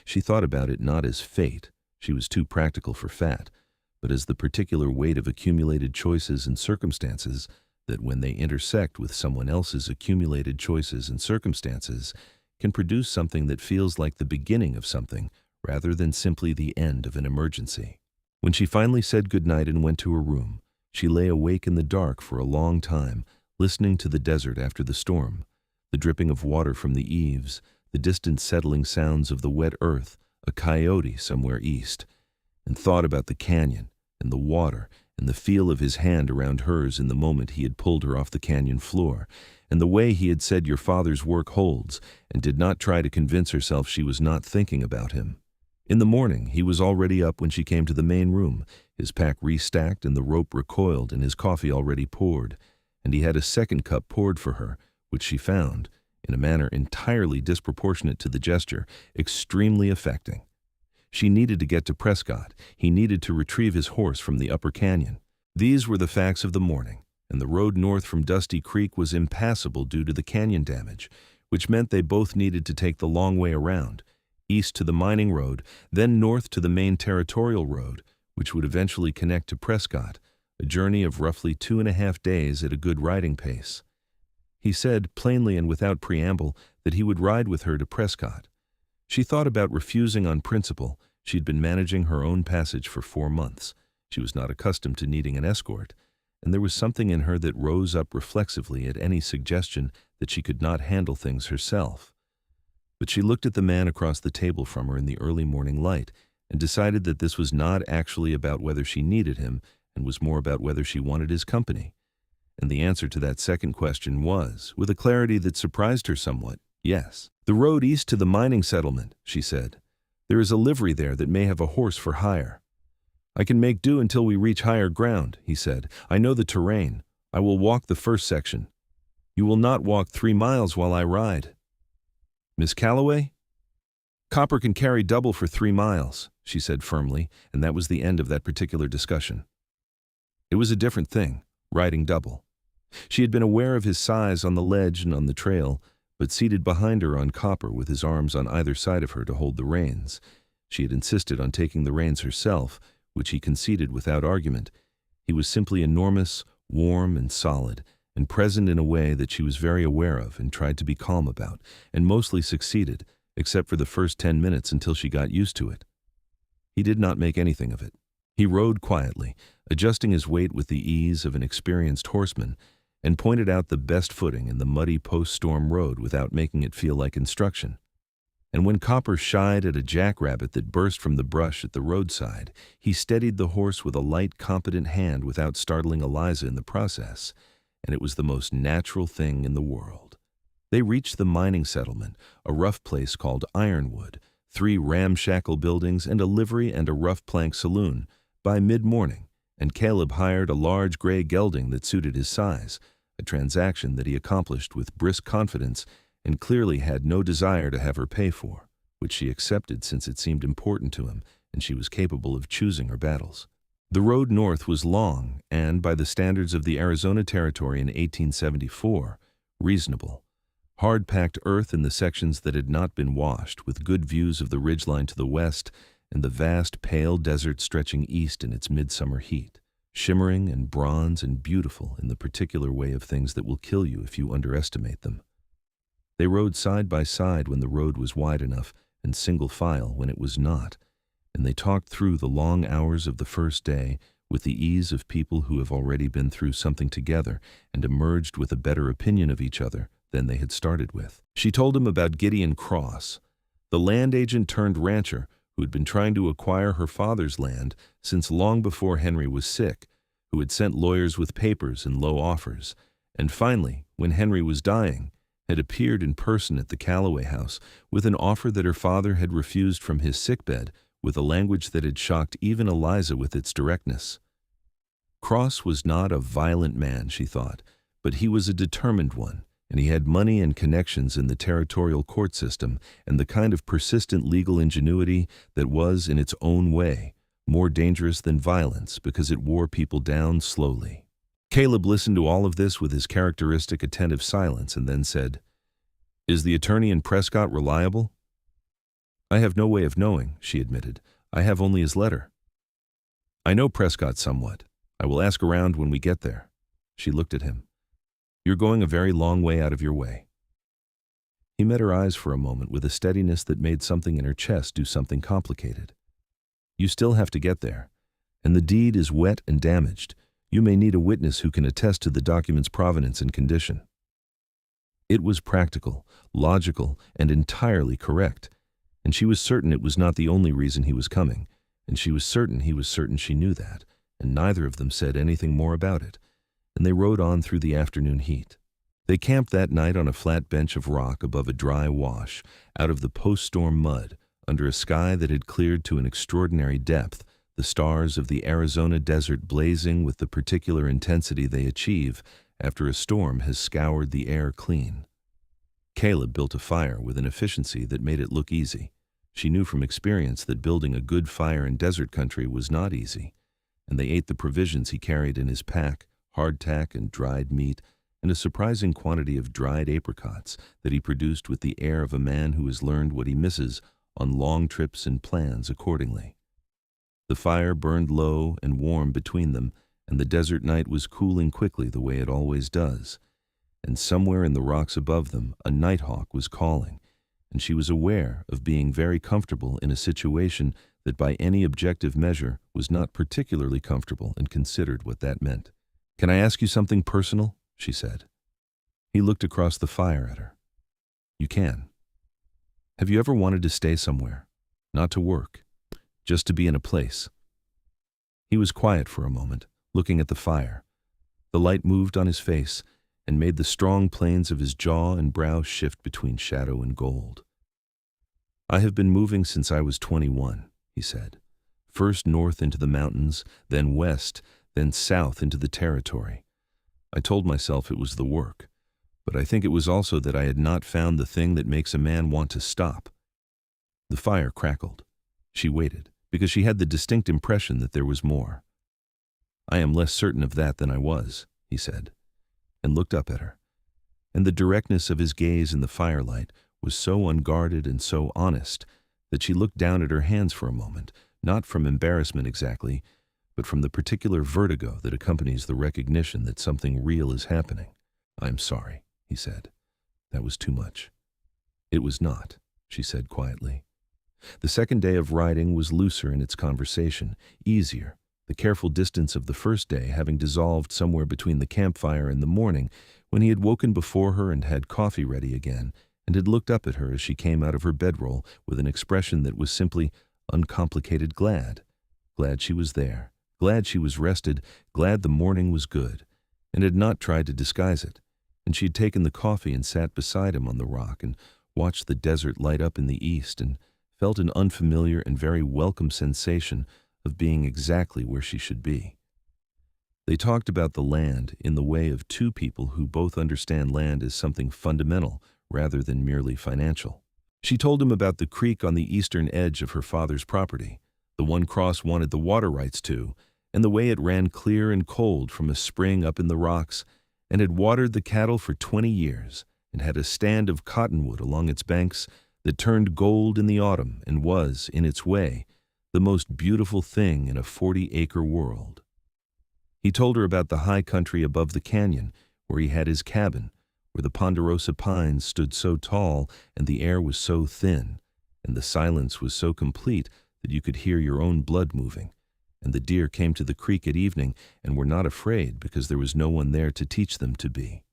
She thought about it not as fate, she was too practical for fat, but as the particular weight of accumulated choices and circumstances that, when they intersect with someone else's accumulated choices and circumstances, can produce something that feels like the beginning of something rather than simply the end of an emergency. When she finally said goodnight and went to her room, she lay awake in the dark for a long time, listening to the desert after the storm, the dripping of water from the eaves, the distant settling sounds of the wet earth, a coyote somewhere east, and thought about the canyon and the water and the feel of his hand around hers in the moment he had pulled her off the canyon floor, and the way he had said your father's work holds, and did not try to convince herself she was not thinking about him. In the morning, he was already up when she came to the main room, his pack restacked and the rope recoiled and his coffee already poured, and he had a second cup poured for her, which she found, in a manner entirely disproportionate to the gesture, extremely affecting. She needed to get to Prescott. He needed to retrieve his horse from the upper canyon. These were the facts of the morning, and the road north from Dusty Creek was impassable due to the canyon damage, which meant they both needed to take the long way around, east to the mining road, then north to the main territorial road, which would eventually connect to Prescott, a journey of roughly 2.5 days at a good riding pace. He said, plainly and without preamble, that he would ride with her to Prescott. She thought about refusing on principle. She'd been managing her own passage for 4 months. She was not accustomed to needing an escort, and there was something in her that rose up reflexively at any suggestion that she could not handle things herself. But she looked at the man across the table from her in the early morning light and decided that this was not actually about whether she needed him and was more about whether she wanted his company. And the answer to that second question was, with a clarity that surprised her somewhat, yes. "The road east to the mining settlement," she said. "There is a livery there that may have a horse for hire." "I can make do until we reach higher ground," he said. "I know the terrain. I will walk the first section. You will not walk 3 miles while I ride." "Miss Calloway?" "Copper can carry double for 3 miles," she said firmly, and that was the end of that particular discussion. It was a different thing, riding double. She had been aware of his size on the ledge and on the trail, but seated behind her on Copper with his arms on either side of her to hold the reins. She had insisted on taking the reins herself, which he conceded without argument. He was simply enormous, warm, and solid, and present in a way that she was very aware of and tried to be calm about, and mostly succeeded, except for the first 10 minutes until she got used to it. He did not make anything of it. He rode quietly, adjusting his weight with the ease of an experienced horseman, and pointed out the best footing in the muddy post-storm road without making it feel like instruction. And when Copper shied at a jackrabbit that burst from the brush at the roadside, he steadied the horse with a light, competent hand without startling Eliza in the process, and it was the most natural thing in the world. They reached the mining settlement, a rough place called Ironwood, 3 ramshackle buildings and a livery and a rough plank saloon, by mid-morning, and Caleb hired a large gray gelding that suited his size, a transaction that he accomplished with brisk confidence and clearly had no desire to have her pay for, which she accepted since it seemed important to him and she was capable of choosing her battles. The road north was long and, by the standards of the Arizona Territory in 1874, reasonable. Hard-packed earth in the sections that had not been washed, with good views of the ridgeline to the west and the vast, pale desert stretching east in its midsummer heat, shimmering and bronze and beautiful in the particular way of things that will kill you if you underestimate them. They rode side by side when the road was wide enough and single file when it was not, and they talked through the long hours of the first day with the ease of people who have already been through something together and emerged with a better opinion of each other than they had started with. She told him about Gideon Cross, the land agent turned rancher who had been trying to acquire her father's land since long before Henry was sick, who had sent lawyers with papers and low offers, and finally, when Henry was dying, had appeared in person at the Calloway house with an offer that her father had refused from his sickbed, with a language that had shocked even Eliza with its directness. Cross was not a violent man, she thought, but he was a determined one, and he had money and connections in the territorial court system and the kind of persistent legal ingenuity that was, in its own way, more dangerous than violence because it wore people down slowly. Caleb listened to all of this with his characteristic attentive silence and then said, "Is the attorney in Prescott reliable?" "I have no way of knowing," she admitted. "I have only his letter." "I know Prescott somewhat. I will ask around when we get there." She looked at him. "You're going a very long way out of your way." He met her eyes for a moment with a steadiness that made something in her chest do something complicated. "You still have to get there, and the deed is wet and damaged. You may need a witness who can attest to the document's provenance and condition." It was practical, logical, and entirely correct, and she was certain it was not the only reason he was coming, and she was certain he was certain she knew that, and neither of them said anything more about it, and they rode on through the afternoon heat. They camped that night on a flat bench of rock above a dry wash, out of the post-storm mud, under a sky that had cleared to an extraordinary depth, the stars of the Arizona desert blazing with the particular intensity they achieve after a storm has scoured the air clean. Caleb built a fire with an efficiency that made it look easy. She knew from experience that building a good fire in desert country was not easy, and they ate the provisions he carried in his pack, hardtack and dried meat, and a surprising quantity of dried apricots that he produced with the air of a man who has learned what he misses on long trips and plans accordingly. The fire burned low and warm between them, and the desert night was cooling quickly the way it always does. And somewhere in the rocks above them, a nighthawk was calling, and she was aware of being very comfortable in a situation that by any objective measure was not particularly comfortable, and considered what that meant. "Can I ask you something personal?" she said. He looked across the fire at her. "You can. Have you ever wanted to stay somewhere? Not to work, just to be in a place?" He was quiet for a moment, looking at the fire. The light moved on his face and made the strong planes of his jaw and brow shift between shadow and gold. "I have been moving since I was 21, he said. "First north into the mountains, then west, then south into the territory. I told myself it was the work, but I think it was also that I had not found the thing that makes a man want to stop." The fire crackled. She waited, because she had the distinct impression that there was more. "I am less certain of that than I was," he said, and looked up at her. And the directness of his gaze in the firelight was so unguarded and so honest that she looked down at her hands for a moment, not from embarrassment exactly, but from the particular vertigo that accompanies the recognition that something real is happening. "I am sorry," he said. "That was too much." "It was not," she said quietly. The second day of riding was looser in its conversation, easier, the careful distance of the first day having dissolved somewhere between the campfire and the morning, when he had woken before her and had coffee ready again, and had looked up at her as she came out of her bedroll with an expression that was simply uncomplicated glad. Glad she was there, glad she was rested, glad the morning was good, and had not tried to disguise it. And she had taken the coffee and sat beside him on the rock and watched the desert light up in the east and felt an unfamiliar and very welcome sensation of being exactly where she should be. They talked about the land in the way of two people who both understand land as something fundamental rather than merely financial. She told him about the creek on the eastern edge of her father's property, the one Cross wanted the water rights to, and the way it ran clear and cold from a spring up in the rocks, and had watered the cattle for 20 years, and had a stand of cottonwood along its banks that turned gold in the autumn and was, in its way, the most beautiful thing in a 40-acre world. He told her about the high country above the canyon, where he had his cabin, where the ponderosa pines stood so tall and the air was so thin, and the silence was so complete that you could hear your own blood moving, and the deer came to the creek at evening and were not afraid because there was no one there to teach them to be.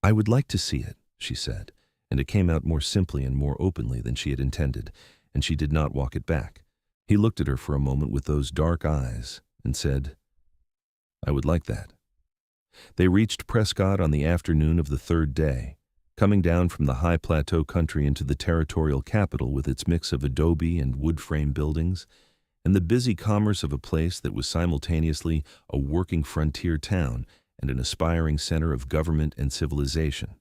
"I would like to see it," she said, and it came out more simply and more openly than she had intended, and she did not walk it back. He looked at her for a moment with those dark eyes and said, I would like that. They reached Prescott on the afternoon of the third day, coming down from the high plateau country into the territorial capital with its mix of adobe and wood frame buildings, and the busy commerce of a place that was simultaneously a working frontier town and an aspiring center of government and civilization.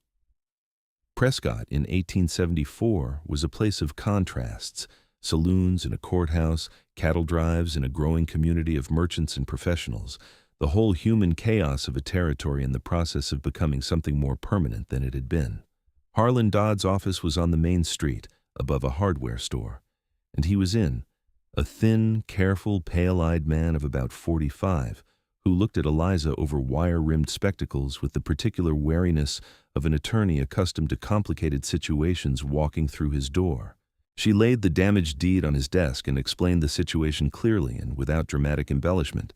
Prescott in 1874 was a place of contrasts, saloons and a courthouse, cattle drives and a growing community of merchants and professionals, the whole human chaos of a territory in the process of becoming something more permanent than it had been. Harlan Dodd's office was on the main street, above a hardware store, and he was in, a thin, careful, pale-eyed man of about 45, who looked at Eliza over wire-rimmed spectacles with the particular wariness of an attorney accustomed to complicated situations walking through his door. She laid the damaged deed on his desk and explained the situation clearly and without dramatic embellishment.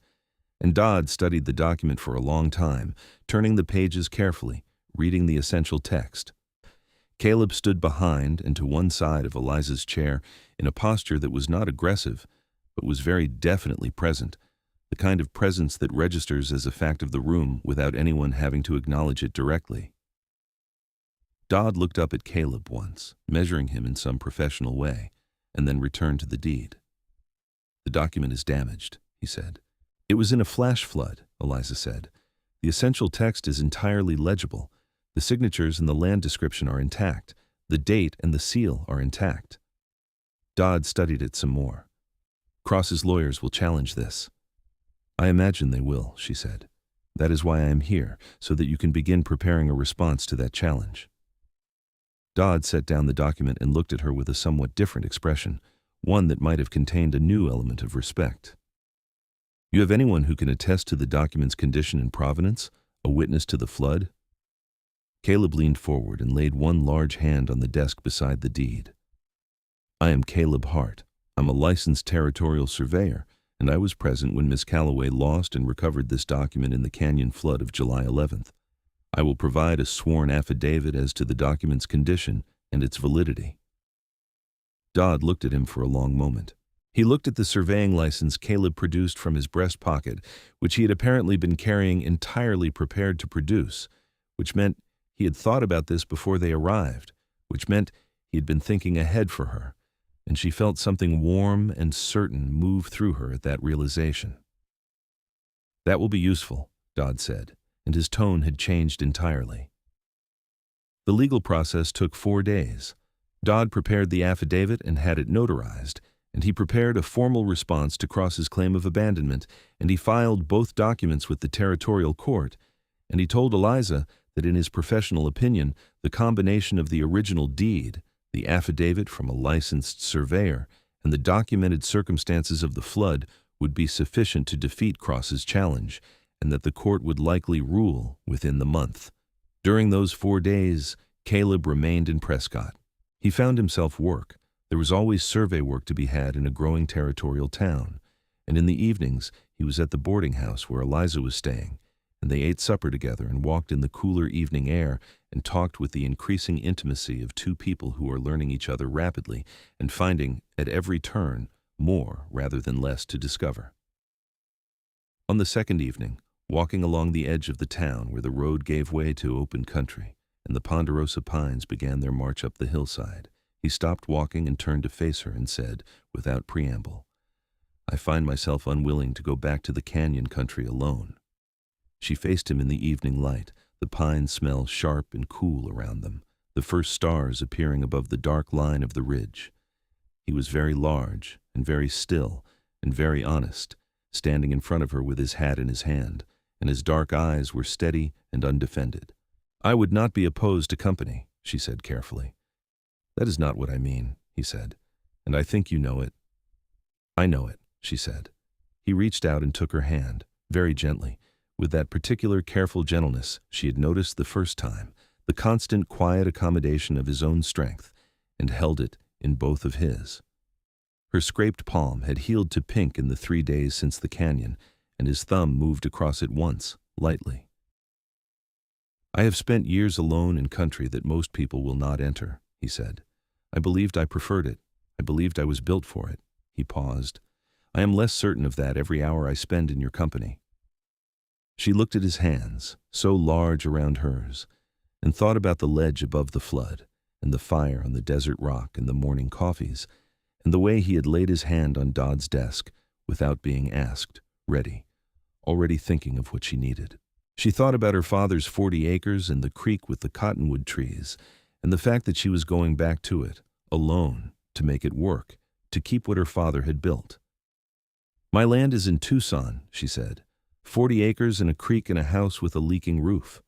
And Dodd studied the document for a long time, turning the pages carefully, reading the essential text. Caleb stood behind and to one side of Eliza's chair in a posture that was not aggressive, but was very definitely present, the kind of presence that registers as a fact of the room without anyone having to acknowledge it directly. Dodd looked up at Caleb once, measuring him in some professional way, and then returned to the deed. "The document is damaged," he said. "It was in a flash flood," Eliza said. "The essential text is entirely legible. The signatures and the land description are intact. The date and the seal are intact." Dodd studied it some more. "Cross's lawyers will challenge this." "I imagine they will," she said. "That is why I am here, so that you can begin preparing a response to that challenge." Dodd set down the document and looked at her with a somewhat different expression, one that might have contained a new element of respect. "You have anyone who can attest to the document's condition and provenance, a witness to the flood?" Caleb leaned forward and laid one large hand on the desk beside the deed. "I am Caleb Hart. I'm a licensed territorial surveyor, and I was present when Miss Calloway lost and recovered this document in the canyon flood of July 11th. I will provide a sworn affidavit as to the document's condition and its validity." Dodd looked at him for a long moment. He looked at the surveying license Caleb produced from his breast pocket, which he had apparently been carrying entirely prepared to produce, which meant he had thought about this before they arrived, which meant he had been thinking ahead for her, and she felt something warm and certain move through her at that realization. "That will be useful," Dodd said, and his tone had changed entirely. The legal process took 4 days. Dodd prepared the affidavit and had it notarized, and he prepared a formal response to Cross's claim of abandonment, and he filed both documents with the territorial court, and he told Eliza that in his professional opinion, the combination of the original deed, the affidavit from a licensed surveyor, and the documented circumstances of the flood would be sufficient to defeat Cross's challenge, and that the court would likely rule within the month. During those 4 days, Caleb remained in Prescott. He found himself work. There was always survey work to be had in a growing territorial town, and in the evenings he was at the boarding house where Eliza was staying, and they ate supper together and walked in the cooler evening air and talked with the increasing intimacy of two people who are learning each other rapidly and finding, at every turn, more rather than less to discover. On the second evening, walking along the edge of the town where the road gave way to open country, and the ponderosa pines began their march up the hillside, he stopped walking and turned to face her and said, without preamble, "I find myself unwilling to go back to the canyon country alone." She faced him in the evening light, the pine smell sharp and cool around them, the first stars appearing above the dark line of the ridge. He was very large and very still and very honest, standing in front of her with his hat in his hand, and his dark eyes were steady and undefended. "I would not be opposed to company," she said carefully. "That is not what I mean," he said, "and I think you know it." "I know it," she said. He reached out and took her hand, very gently, with that particular careful gentleness she had noticed the first time, the constant quiet accommodation of his own strength, and held it in both of his. Her scraped palm had healed to pink in the 3 days since the canyon, and his thumb moved across it once, lightly. "I have spent years alone in country that most people will not enter," he said. "I believed I preferred it. I believed I was built for it." He paused. "I am less certain of that every hour I spend in your company." She looked at his hands, so large around hers, and thought about the ledge above the flood, and the fire on the desert rock and the morning coffees, and the way he had laid his hand on Dodd's desk, without being asked, ready, already thinking of what she needed. She thought about her father's 40 acres and the creek with the cottonwood trees, and the fact that she was going back to it, alone, to make it work, to keep what her father had built. "My land is in Tucson," she said. 40 acres and a creek and a house with a leaking roof.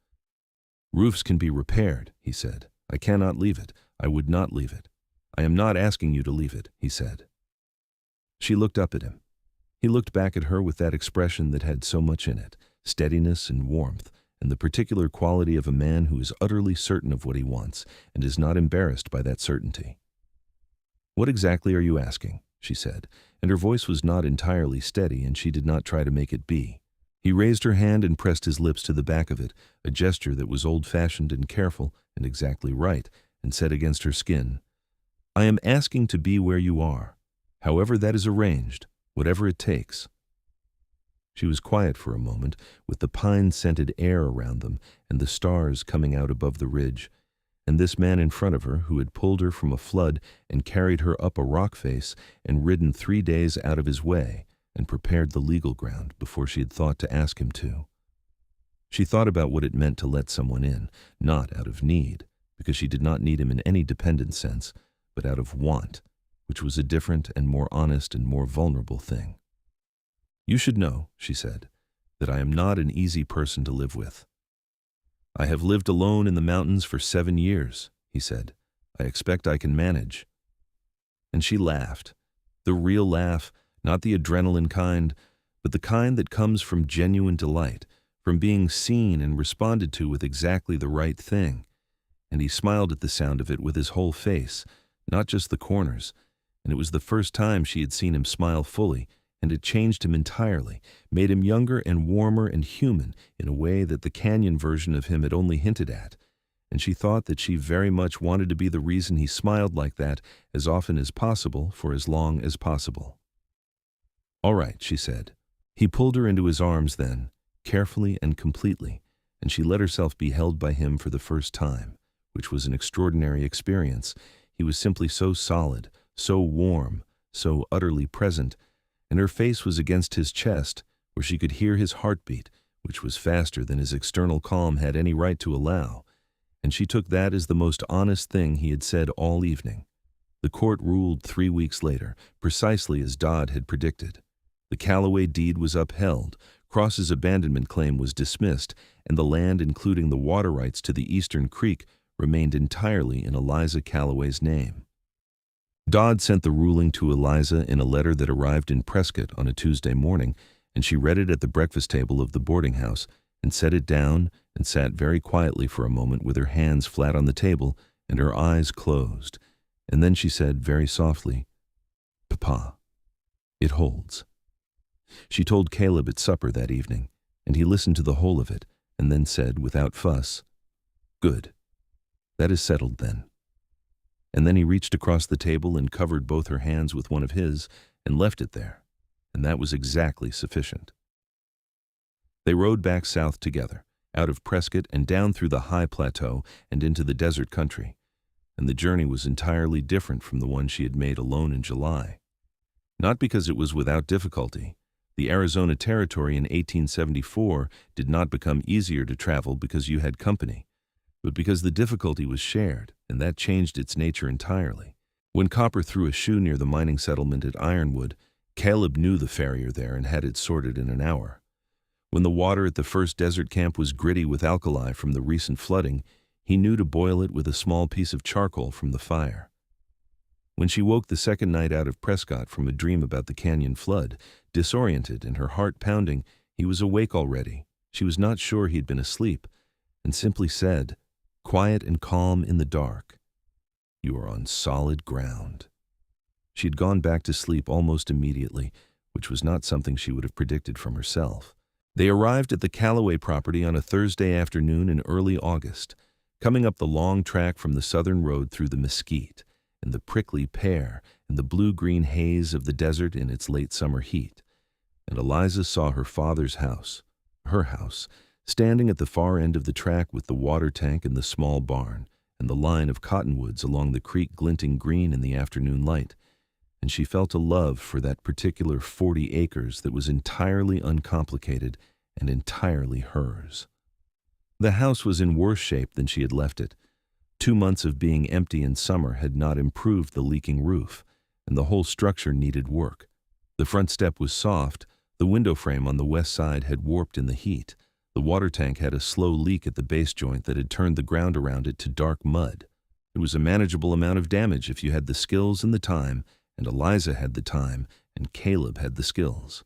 "Roofs can be repaired," he said. "I cannot leave it. I would not leave it. I am not asking you to leave it," he said. She looked up at him. He looked back at her with that expression that had so much in it, steadiness and warmth, and the particular quality of a man who is utterly certain of what he wants and is not embarrassed by that certainty. "What exactly are you asking?" she said, and her voice was not entirely steady, and she did not try to make it be. He raised her hand and pressed his lips to the back of it, a gesture that was old-fashioned and careful and exactly right, and said against her skin, "I am asking to be where you are, however that is arranged, whatever it takes." She was quiet for a moment, with the pine-scented air around them and the stars coming out above the ridge, and this man in front of her who had pulled her from a flood and carried her up a rock face and ridden 3 days out of his way and prepared the legal ground before she had thought to ask him to. She thought about what it meant to let someone in, not out of need, because she did not need him in any dependent sense, but out of want, which was a different and more honest and more vulnerable thing. "You should know," she said, "that I am not an easy person to live with." "I have lived alone in the mountains for 7 years," he said. "I expect I can manage." And she laughed, the real laugh, not the adrenaline kind, but the kind that comes from genuine delight, from being seen and responded to with exactly the right thing. And he smiled at the sound of it with his whole face, not just the corners, and it was the first time she had seen him smile fully, and it changed him entirely, made him younger and warmer and human in a way that the canyon version of him had only hinted at, and she thought that she very much wanted to be the reason he smiled like that as often as possible for as long as possible. "All right," she said. He pulled her into his arms then, carefully and completely, and she let herself be held by him for the first time, which was an extraordinary experience. He was simply so solid, so warm, so utterly present, and her face was against his chest, where she could hear his heartbeat, which was faster than his external calm had any right to allow, and she took that as the most honest thing he had said all evening. The court ruled 3 weeks later, precisely as Dodd had predicted. The Calloway deed was upheld, Cross's abandonment claim was dismissed, and the land, including the water rights to the eastern creek, remained entirely in Eliza Calloway's name. Dodd sent the ruling to Eliza in a letter that arrived in Prescott on a Tuesday morning, and she read it at the breakfast table of the boarding house, and set it down and sat very quietly for a moment with her hands flat on the table and her eyes closed, and then she said very softly, "Papa, it holds." She told Caleb at supper that evening, and he listened to the whole of it, and then said, without fuss, "Good. That is settled then." And then he reached across the table and covered both her hands with one of his and left it there, and that was exactly sufficient. They rode back south together, out of Prescott and down through the high plateau and into the desert country, and the journey was entirely different from the one she had made alone in July. Not because it was without difficulty. The Arizona Territory in 1874 did not become easier to travel because you had company, but because the difficulty was shared, and that changed its nature entirely. When Copper threw a shoe near the mining settlement at Ironwood, Caleb knew the farrier there and had it sorted in an hour. When the water at the first desert camp was gritty with alkali from the recent flooding, he knew to boil it with a small piece of charcoal from the fire. When she woke the second night out of Prescott from a dream about the canyon flood, disoriented and her heart pounding, he was awake already. She was not sure he'd been asleep, and simply said, quiet and calm in the dark, "You are on solid ground." She had gone back to sleep almost immediately, which was not something she would have predicted from herself. They arrived at the Calloway property on a Thursday afternoon in early August, coming up the long track from the southern road through the mesquite, and the prickly pear, and the blue-green haze of the desert in its late summer heat. And Eliza saw her father's house, her house, standing at the far end of the track with the water tank and the small barn, and the line of cottonwoods along the creek glinting green in the afternoon light, and she felt a love for that particular 40 acres that was entirely uncomplicated and entirely hers. The house was in worse shape than she had left it. 2 months of being empty in summer had not improved the leaking roof, and the whole structure needed work. The front step was soft, the window frame on the west side had warped in the heat, the water tank had a slow leak at the base joint that had turned the ground around it to dark mud. It was a manageable amount of damage if you had the skills and the time, and Eliza had the time, and Caleb had the skills.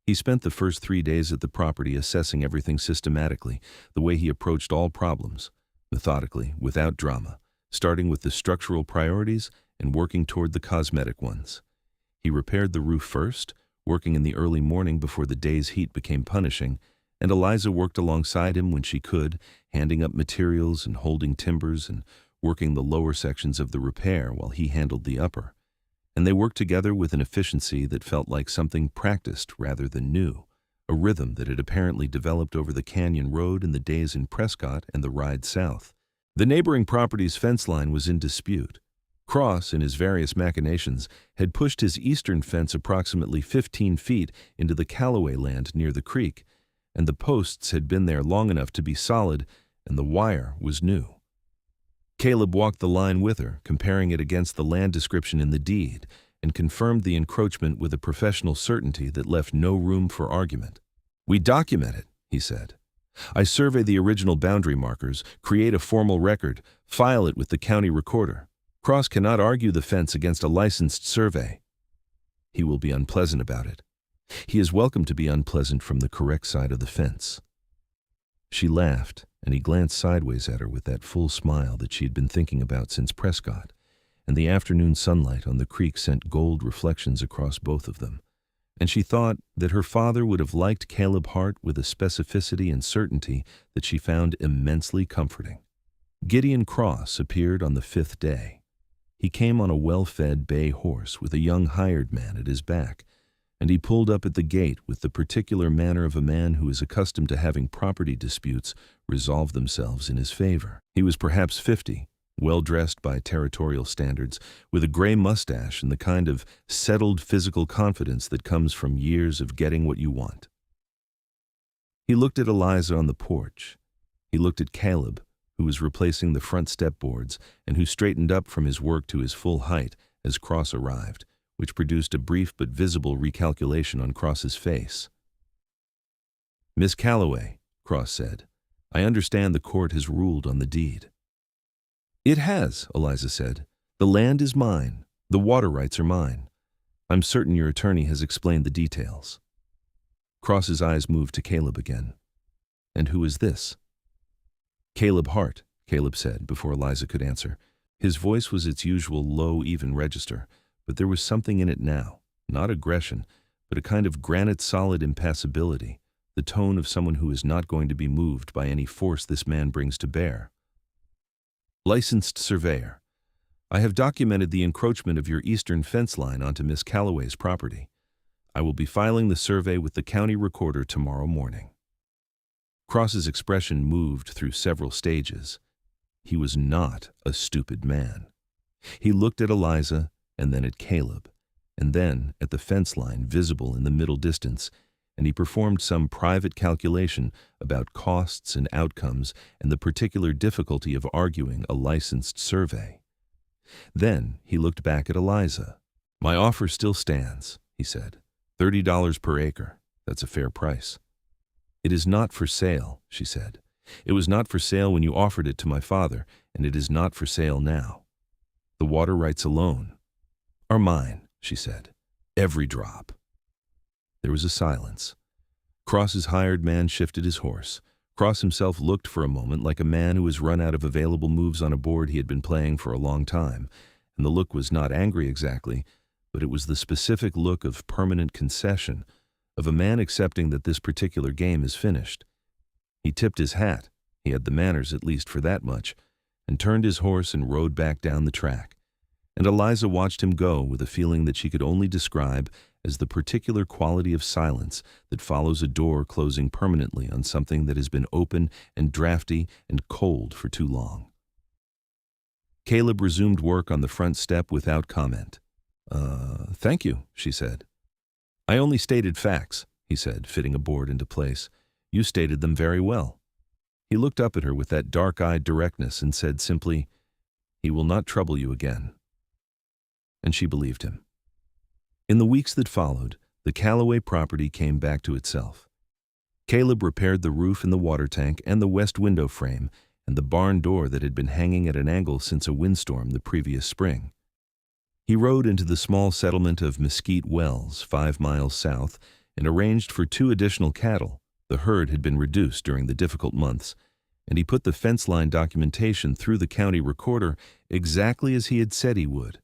He spent the first 3 days at the property assessing everything systematically, the way he approached all problems, methodically, without drama, starting with the structural priorities and working toward the cosmetic ones. He repaired the roof first, working in the early morning before the day's heat became punishing, and Eliza worked alongside him when she could, handing up materials and holding timbers and working the lower sections of the repair while he handled the upper. And they worked together with an efficiency that felt like something practiced rather than new, a rhythm that had apparently developed over the canyon road in the days in Prescott and the ride south. The neighboring property's fence line was in dispute. Cross, in his various machinations, had pushed his eastern fence approximately 15 feet into the Calloway land near the creek, and the posts had been there long enough to be solid, and the wire was new. Caleb walked the line with her, comparing it against the land description in the deed, and confirmed the encroachment with a professional certainty that left no room for argument. "We document it," he said. "I survey the original boundary markers, create a formal record, file it with the county recorder. Cross cannot argue the fence against a licensed survey. He will be unpleasant about it. He is welcome to be unpleasant from the correct side of the fence." She laughed, and he glanced sideways at her with that full smile that she had been thinking about since Prescott, and the afternoon sunlight on the creek sent gold reflections across both of them, and she thought that her father would have liked Caleb Hart with a specificity and certainty that she found immensely comforting. Gideon Cross appeared on the 5th day. He came on a well-fed bay horse with a young hired man at his back, and he pulled up at the gate with the particular manner of a man who is accustomed to having property disputes resolve themselves in his favor. He was perhaps 50, well-dressed by territorial standards, with a gray mustache and the kind of settled physical confidence that comes from years of getting what you want. He looked at Eliza on the porch. He looked at Caleb, who was replacing the front step boards and who straightened up from his work to his full height as Cross arrived, which produced a brief but visible recalculation on Cross's face. "Miss Calloway," Cross said, "I understand the court has ruled on the deed." "It has," Eliza said. "The land is mine. The water rights are mine. I'm certain your attorney has explained the details." Cross's eyes moved to Caleb again. "And who is this?" "Caleb Hart," Caleb said before Eliza could answer. His voice was its usual low, even register, but there was something in it now, not aggression, but a kind of granite-solid impassibility, the tone of someone who is not going to be moved by any force this man brings to bear. "Licensed surveyor. I have documented the encroachment of your eastern fence line onto Miss Calloway's property. I will be filing the survey with the county recorder tomorrow morning." Cross's expression moved through several stages. He was not a stupid man. He looked at Eliza, and then at Caleb, and then at the fence line visible in the middle distance, and he performed some private calculation about costs and outcomes and the particular difficulty of arguing a licensed survey. Then he looked back at Eliza. "My offer still stands," he said. $30 per acre. That's a fair price." "It is not for sale," she said. "It was not for sale when you offered it to my father, and it is not for sale now. The water rights alone are mine," she said. "Every drop." There was a silence. Cross's hired man shifted his horse. Cross himself looked for a moment like a man who has run out of available moves on a board he had been playing for a long time, and the look was not angry exactly, but it was the specific look of permanent concession, of a man accepting that this particular game is finished. He tipped his hat, he had the manners at least for that much, and turned his horse and rode back down the track. and Eliza watched him go with a feeling that she could only describe as the particular quality of silence that follows a door closing permanently on something that has been open and drafty and cold for too long. Caleb resumed work on the front step without comment. Thank you," she said. "I only stated facts," he said, fitting a board into place. "You stated them very well." He looked up at her with that dark-eyed directness and said simply, "He will not trouble you again." And she believed him. In the weeks that followed, the Calloway property came back to itself. Caleb repaired the roof and the water tank and the west window frame and the barn door that had been hanging at an angle since a windstorm the previous spring. He rode into the small settlement of Mesquite Wells, 5 miles south, and arranged for 2 additional cattle. The herd had been reduced during the difficult months, and he put the fence line documentation through the county recorder exactly as he had said he would,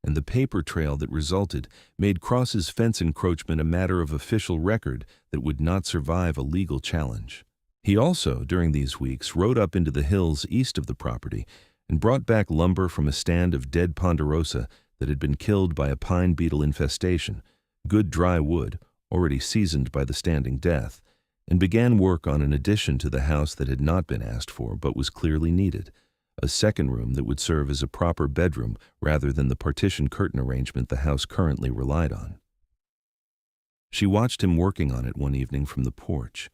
and the paper trail that resulted made Cross's fence encroachment a matter of official record that would not survive a legal challenge. He also, during these weeks, rode up into the hills east of the property and brought back lumber from a stand of dead ponderosa that had been killed by a pine beetle infestation, good dry wood, already seasoned by the standing death, and began work on an addition to the house that had not been asked for but was clearly needed, a second room that would serve as a proper bedroom rather than the partition curtain arrangement the house currently relied on. She watched him working on it one evening from the porch,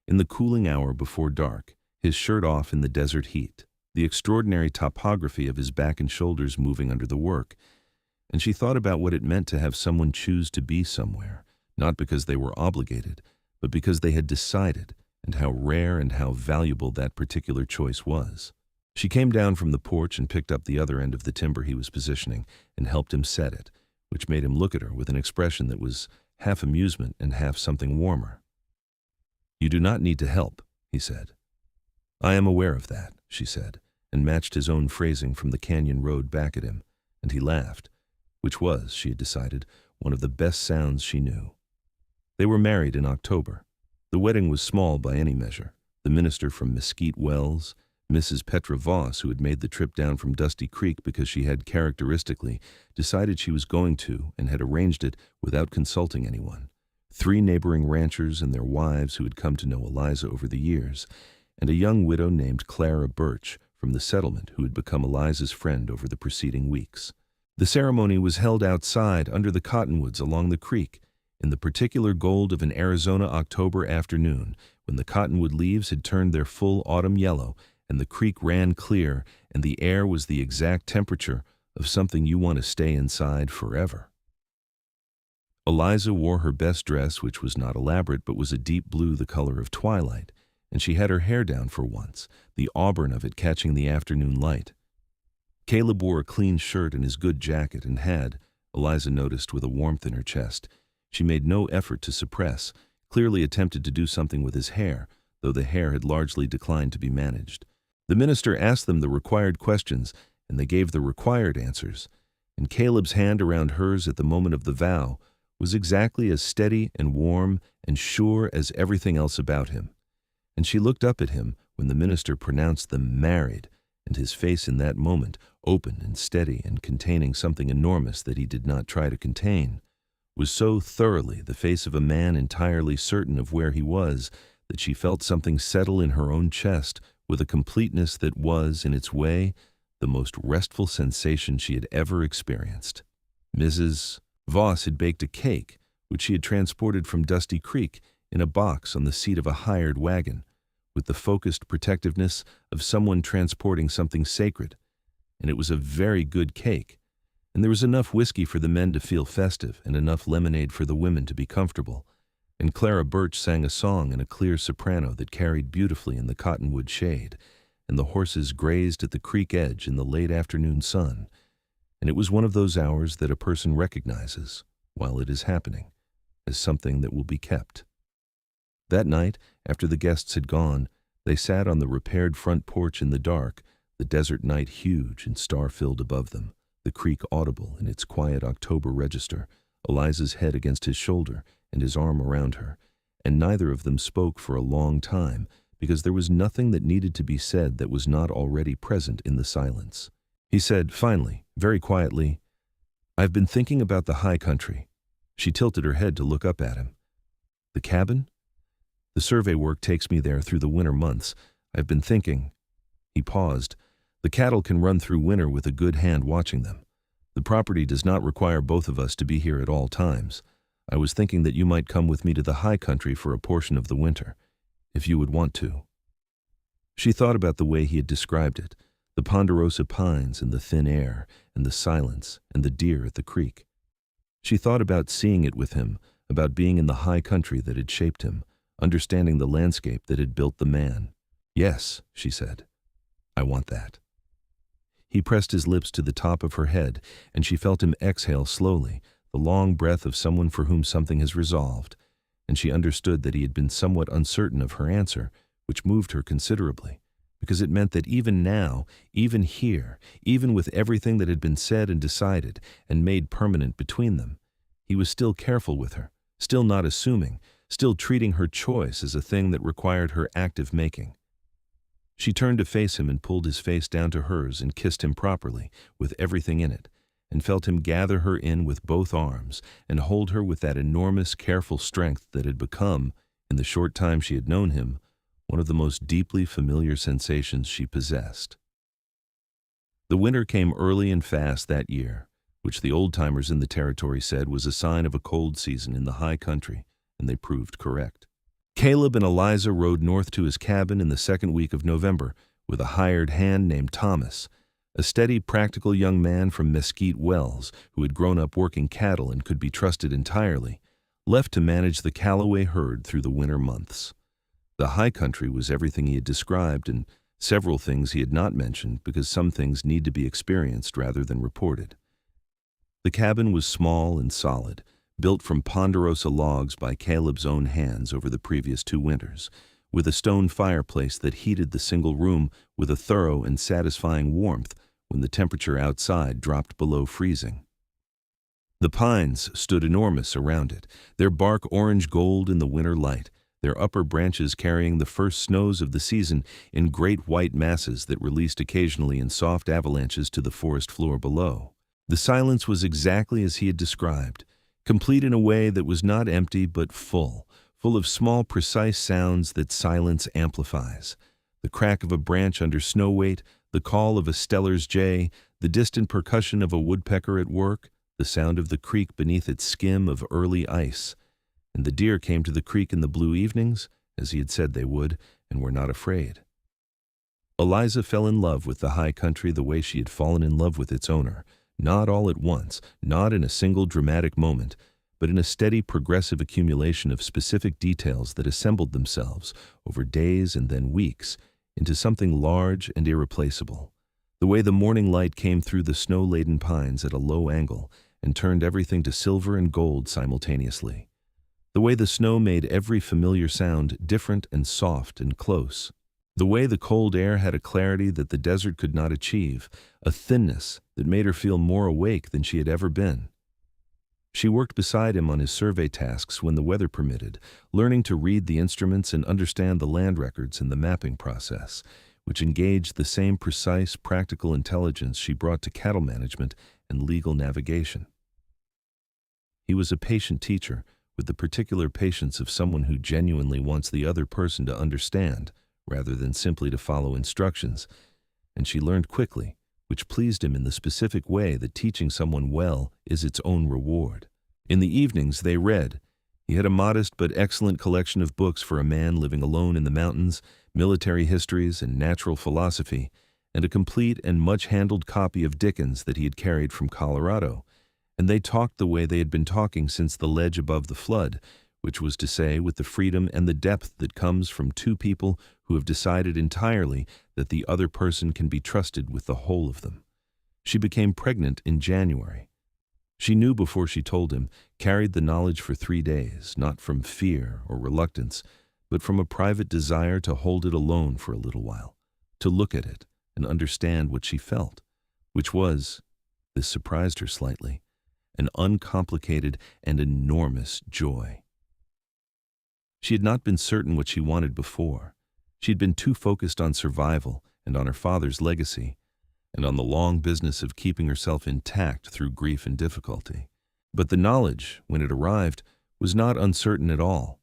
in the cooling hour before dark, his shirt off in the desert heat, the extraordinary topography of his back and shoulders moving under the work, and she thought about what it meant to have someone choose to be somewhere, not because they were obligated, but because they had decided, and how rare and how valuable that particular choice was. She came down from the porch and picked up the other end of the timber he was positioning and helped him set it, which made him look at her with an expression that was half amusement and half something warmer. "You do not need to help," he said. "I am aware of that," she said, and matched his own phrasing from the canyon road back at him, and he laughed, which was, she had decided, one of the best sounds she knew. They were married in October. The wedding was small by any measure. The minister from Mesquite Wells, Mrs. Petra Voss, who had made the trip down from Dusty Creek because she had characteristically decided she was going to and had arranged it without consulting anyone, 3 neighboring ranchers and their wives who had come to know Eliza over the years, and a young widow named Clara Birch from the settlement who had become Eliza's friend over the preceding weeks. The ceremony was held outside under the cottonwoods along the creek, in the particular gold of an Arizona October afternoon, when the cottonwood leaves had turned their full autumn yellow and the creek ran clear and the air was the exact temperature of something you want to stay inside forever. Eliza wore her best dress, which was not elaborate but was a deep blue the color of twilight, and she had her hair down for once, the auburn of it catching the afternoon light. Caleb wore a clean shirt and his good jacket and had, Eliza noticed with a warmth in her chest, she made no effort to suppress, clearly attempted to do something with his hair, though the hair had largely declined to be managed. The minister asked them the required questions, and they gave the required answers, and Caleb's hand around hers at the moment of the vow was exactly as steady and warm and sure as everything else about him. And she looked up at him when the minister pronounced them married, and his face in that moment, open and steady and containing something enormous that he did not try to contain, was so thoroughly the face of a man entirely certain of where he was that she felt something settle in her own chest with a completeness that was, in its way, the most restful sensation she had ever experienced. Mrs. Voss had baked a cake, which she had transported from Dusty Creek in a box on the seat of a hired wagon, with the focused protectiveness of someone transporting something sacred, and it was a very good cake, and there was enough whiskey for the men to feel festive and enough lemonade for the women to be comfortable, and Clara Birch sang a song in a clear soprano that carried beautifully in the cottonwood shade, and the horses grazed at the creek edge in the late afternoon sun, and it was one of those hours that a person recognizes, while it is happening, as something that will be kept. That night, after the guests had gone, they sat on the repaired front porch in the dark, the desert night huge and star-filled above them, the creek audible in its quiet October register, Eliza's head against his shoulder and his arm around her, and neither of them spoke for a long time because there was nothing that needed to be said that was not already present in the silence. He said, finally, very quietly, I've been thinking about the high country. She tilted her head to look up at him. The cabin? The survey work takes me there through the winter months. I've been thinking. He paused. The cattle can run through winter with a good hand watching them. The property does not require both of us to be here at all times. I was thinking that you might come with me to the high country for a portion of the winter, if you would want to. She thought about the way he had described it, the ponderosa pines and the thin air and the silence and the deer at the creek. She thought about seeing it with him, about being in the high country that had shaped him, understanding the landscape that had built the man. Yes, she said, I want that. He pressed his lips to the top of her head, and she felt him exhale slowly, the long breath of someone for whom something has resolved, and she understood that he had been somewhat uncertain of her answer, which moved her considerably, because it meant that even now, even here, even with everything that had been said and decided and made permanent between them, he was still careful with her, still not assuming, still treating her choice as a thing that required her active making. She turned to face him and pulled his face down to hers and kissed him properly, with everything in it, and felt him gather her in with both arms and hold her with that enormous, careful strength that had become, in the short time she had known him, one of the most deeply familiar sensations she possessed. The winter came early and fast that year, which the old-timers in the territory said was a sign of a cold season in the high country, and they proved correct. Caleb and Eliza rode north to his cabin in the second week of November with a hired hand named Thomas, a steady, practical young man from Mesquite Wells who had grown up working cattle and could be trusted entirely, left to manage the Calloway herd through the winter months. The high country was everything he had described and several things he had not mentioned because some things need to be experienced rather than reported. The cabin was small and solid, built from ponderosa logs by Caleb's own hands over the previous 2 winters, with a stone fireplace that heated the single room with a thorough and satisfying warmth when the temperature outside dropped below freezing. The pines stood enormous around it, their bark orange gold in the winter light, their upper branches carrying the first snows of the season in great white masses that released occasionally in soft avalanches to the forest floor below. The silence was exactly as he had described, complete in a way that was not empty but full of small, precise sounds that silence amplifies. The crack of a branch under snow weight, the call of a Steller's jay, the distant percussion of a woodpecker at work, the sound of the creek beneath its skim of early ice. And the deer came to the creek in the blue evenings, as he had said they would, and were not afraid. Eliza fell in love with the high country the way she had fallen in love with its owner, not all at once, not in a single dramatic moment, but in a steady progressive accumulation of specific details that assembled themselves over days and then weeks into something large and irreplaceable. The way the morning light came through the snow-laden pines at a low angle and turned everything to silver and gold simultaneously. The way the snow made every familiar sound different and soft and close. The way the cold air had a clarity that the desert could not achieve, a thinness that made her feel more awake than she had ever been. She worked beside him on his survey tasks when the weather permitted, learning to read the instruments and understand the land records and the mapping process, which engaged the same precise, practical intelligence she brought to cattle management and legal navigation. He was a patient teacher, with the particular patience of someone who genuinely wants the other person to understand, rather than simply to follow instructions, and she learned quickly, which pleased him in the specific way that teaching someone well is its own reward. In the evenings they read. He had a modest but excellent collection of books for a man living alone in the mountains, military histories and natural philosophy, and a complete and much-handled copy of Dickens that he had carried from Colorado, and they talked the way they had been talking since the ledge above the flood, which was to say with the freedom and the depth that comes from 2 people who have decided entirely that the other person can be trusted with the whole of them. She became pregnant in January. She knew before she told him, carried the knowledge for 3 days, not from fear or reluctance, but from a private desire to hold it alone for a little while, to look at it and understand what she felt, which was, this surprised her slightly, an uncomplicated and enormous joy. She had not been certain what she wanted before. She had been too focused on survival and on her father's legacy, and on the long business of keeping herself intact through grief and difficulty. But the knowledge, when it arrived, was not uncertain at all.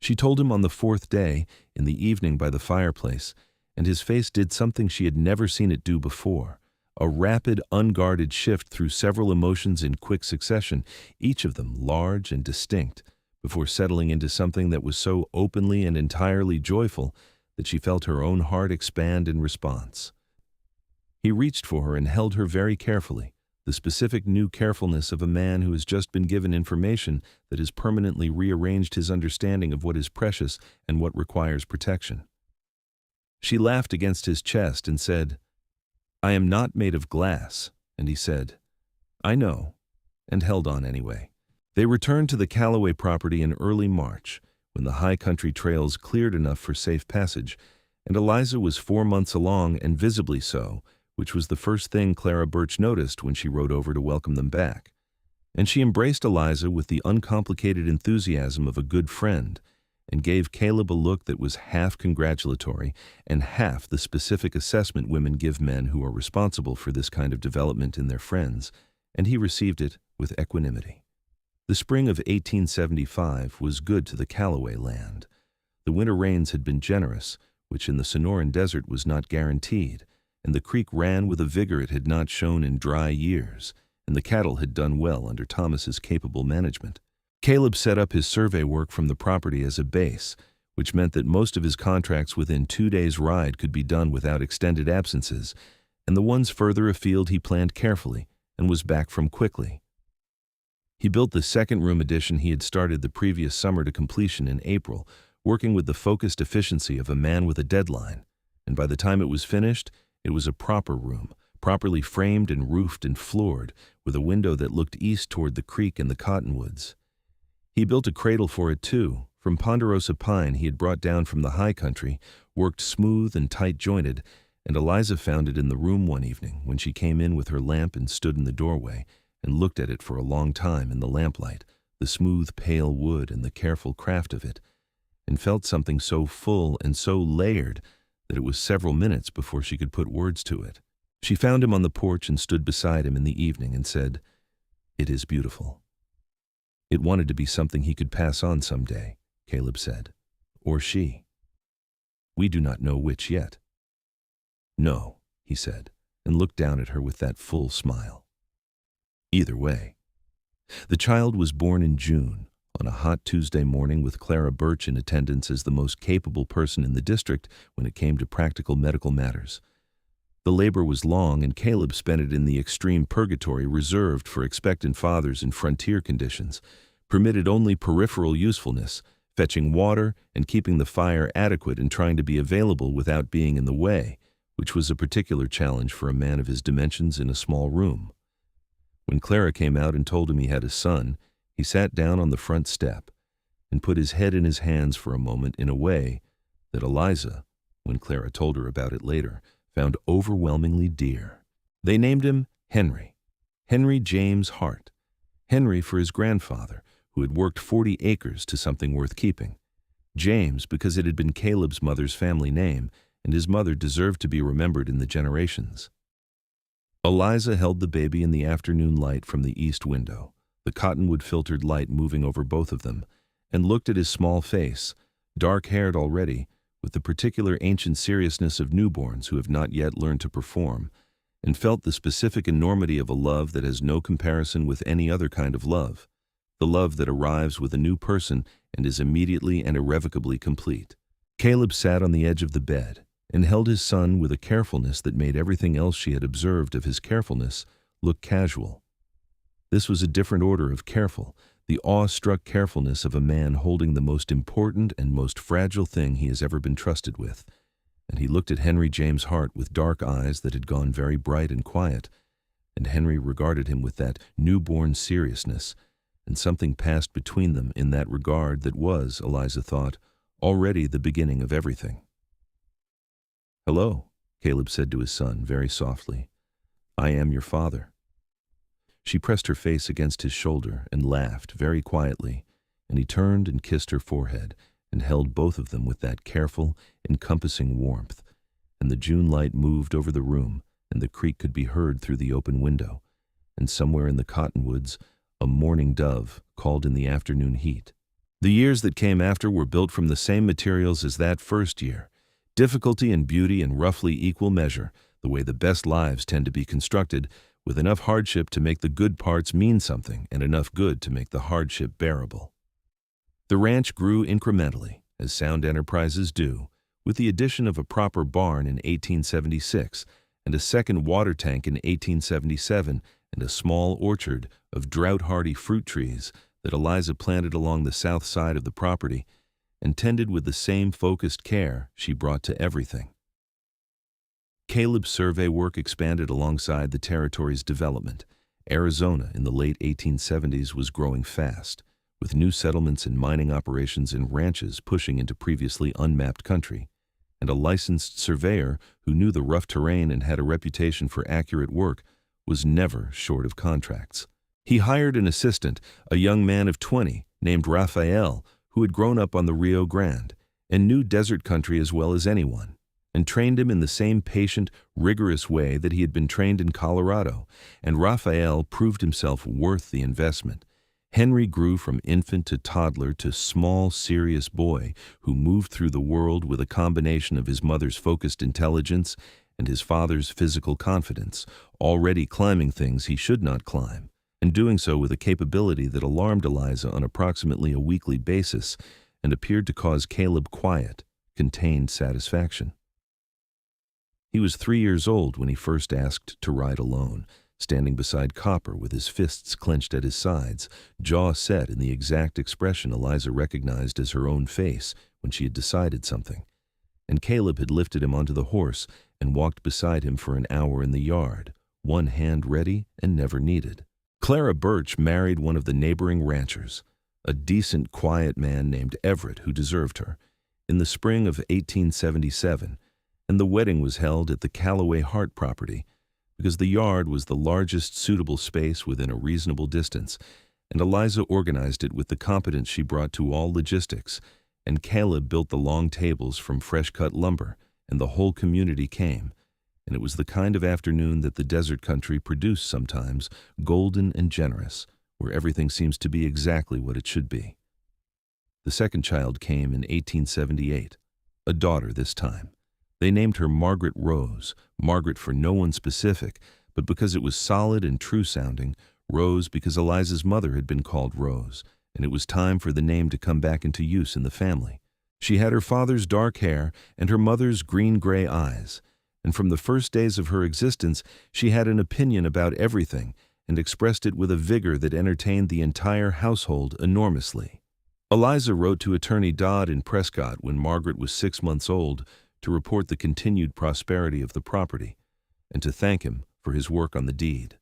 She told him on the fourth day, in the evening by the fireplace, and his face did something she had never seen it do before, a rapid, unguarded shift through several emotions in quick succession, each of them large and distinct, before settling into something that was so openly and entirely joyful that she felt her own heart expand in response. He reached for her and held her very carefully, the specific new carefulness of a man who has just been given information that has permanently rearranged his understanding of what is precious and what requires protection. She laughed against his chest and said, "I am not made of glass," and he said, "I know," and held on anyway. They returned to the Calloway property in early March, when the high country trails cleared enough for safe passage, and Eliza was 4 months along and visibly so, which was the first thing Clara Birch noticed when she rode over to welcome them back. And she embraced Eliza with the uncomplicated enthusiasm of a good friend, and gave Caleb a look that was half congratulatory and half the specific assessment women give men who are responsible for this kind of development in their friends, and he received it with equanimity. The spring of 1875 was good to the Calloway land. The winter rains had been generous, which in the Sonoran Desert was not guaranteed, and the creek ran with a vigor it had not shown in dry years, and the cattle had done well under Thomas's capable management. Caleb set up his survey work from the property as a base, which meant that most of his contracts within 2 days' ride could be done without extended absences, and the ones further afield he planned carefully and was back from quickly. He built the second-room addition he had started the previous summer to completion in April, working with the focused efficiency of a man with a deadline, and by the time it was finished, it was a proper room, properly framed and roofed and floored, with a window that looked east toward the creek and the cottonwoods. He built a cradle for it too, from ponderosa pine he had brought down from the high country, worked smooth and tight-jointed, and Eliza found it in the room one evening when she came in with her lamp and stood in the doorway and looked at it for a long time in the lamplight, the smooth pale wood and the careful craft of it, and felt something so full and so layered that it was several minutes before she could put words to it. She found him on the porch and stood beside him in the evening and said, "It is beautiful." It wanted to be something he could pass on someday, Caleb said. Or she. We do not know which yet. No, he said, and looked down at her with that full smile. Either way. The child was born in June, on a hot Tuesday morning, with Clara Birch in attendance as the most capable person in the district when it came to practical medical matters. The labor was long, and Caleb spent it in the extreme purgatory reserved for expectant fathers in frontier conditions, permitted only peripheral usefulness, fetching water and keeping the fire adequate and trying to be available without being in the way, which was a particular challenge for a man of his dimensions in a small room. When Clara came out and told him he had a son, he sat down on the front step and put his head in his hands for a moment in a way that Eliza, when Clara told her about it later, found overwhelmingly dear. They named him Henry James Hart. Henry for his grandfather, who had worked 40 acres to something worth keeping. James because it had been Caleb's mother's family name, and his mother deserved to be remembered in the generations. Eliza held the baby in the afternoon light from the east window, the cottonwood-filtered light moving over both of them, and looked at his small face, dark-haired already, with the particular ancient seriousness of newborns who have not yet learned to perform, and felt the specific enormity of a love that has no comparison with any other kind of love, the love that arrives with a new person and is immediately and irrevocably complete. Caleb sat on the edge of the bed and held his son with a carefulness that made everything else she had observed of his carefulness look casual. This was a different order of careful, the awe-struck carefulness of a man holding the most important and most fragile thing he has ever been trusted with, and he looked at Henry James Hart with dark eyes that had gone very bright and quiet, and Henry regarded him with that newborn seriousness, and something passed between them in that regard that was, Eliza thought, already the beginning of everything. "Hello," Caleb said to his son very softly. "I am your father." She pressed her face against his shoulder and laughed very quietly, and he turned and kissed her forehead and held both of them with that careful, encompassing warmth, and the June light moved over the room and the creek could be heard through the open window. And somewhere in the cottonwoods, a mourning dove called in the afternoon heat. The years that came after were built from the same materials as that first year. Difficulty and beauty in roughly equal measure, the way the best lives tend to be constructed, with enough hardship to make the good parts mean something and enough good to make the hardship bearable. The ranch grew incrementally, as sound enterprises do, with the addition of a proper barn in 1876 and a second water tank in 1877 and a small orchard of drought-hardy fruit trees that Eliza planted along the south side of the property and tended with the same focused care she brought to everything. Caleb's survey work expanded alongside the territory's development. Arizona in the late 1870s was growing fast, with new settlements and mining operations and ranches pushing into previously unmapped country, and a licensed surveyor who knew the rough terrain and had a reputation for accurate work was never short of contracts. He hired an assistant, a young man of 20, named Raphael, who had grown up on the Rio Grande and knew desert country as well as anyone, and trained him in the same patient, rigorous way that he had been trained in Colorado, and Raphael proved himself worth the investment. Henry grew from infant to toddler to small, serious boy who moved through the world with a combination of his mother's focused intelligence and his father's physical confidence, already climbing things he should not climb, and doing so with a capability that alarmed Eliza on approximately a weekly basis and appeared to cause Caleb quiet, contained satisfaction. He was 3 years old when he first asked to ride alone, standing beside Copper with his fists clenched at his sides, jaw set in the exact expression Eliza recognized as her own face when she had decided something. And Caleb had lifted him onto the horse and walked beside him for an hour in the yard, one hand ready and never needed. Clara Birch married one of the neighboring ranchers, a decent, quiet man named Everett who deserved her, in the spring of 1877, and the wedding was held at the Calloway Hart property because the yard was the largest suitable space within a reasonable distance, and Eliza organized it with the competence she brought to all logistics, and Caleb built the long tables from fresh-cut lumber, and the whole community came. And it was the kind of afternoon that the desert country produced sometimes, golden and generous, where everything seems to be exactly what it should be. The second child came in 1878, a daughter this time. They named her Margaret Rose, Margaret for no one specific, but because it was solid and true-sounding, Rose because Eliza's mother had been called Rose, and it was time for the name to come back into use in the family. She had her father's dark hair and her mother's green-gray eyes, and from the first days of her existence she had an opinion about everything and expressed it with a vigor that entertained the entire household enormously. Eliza wrote to Attorney Dodd in Prescott when Margaret was 6 months old to report the continued prosperity of the property and to thank him for his work on the deed.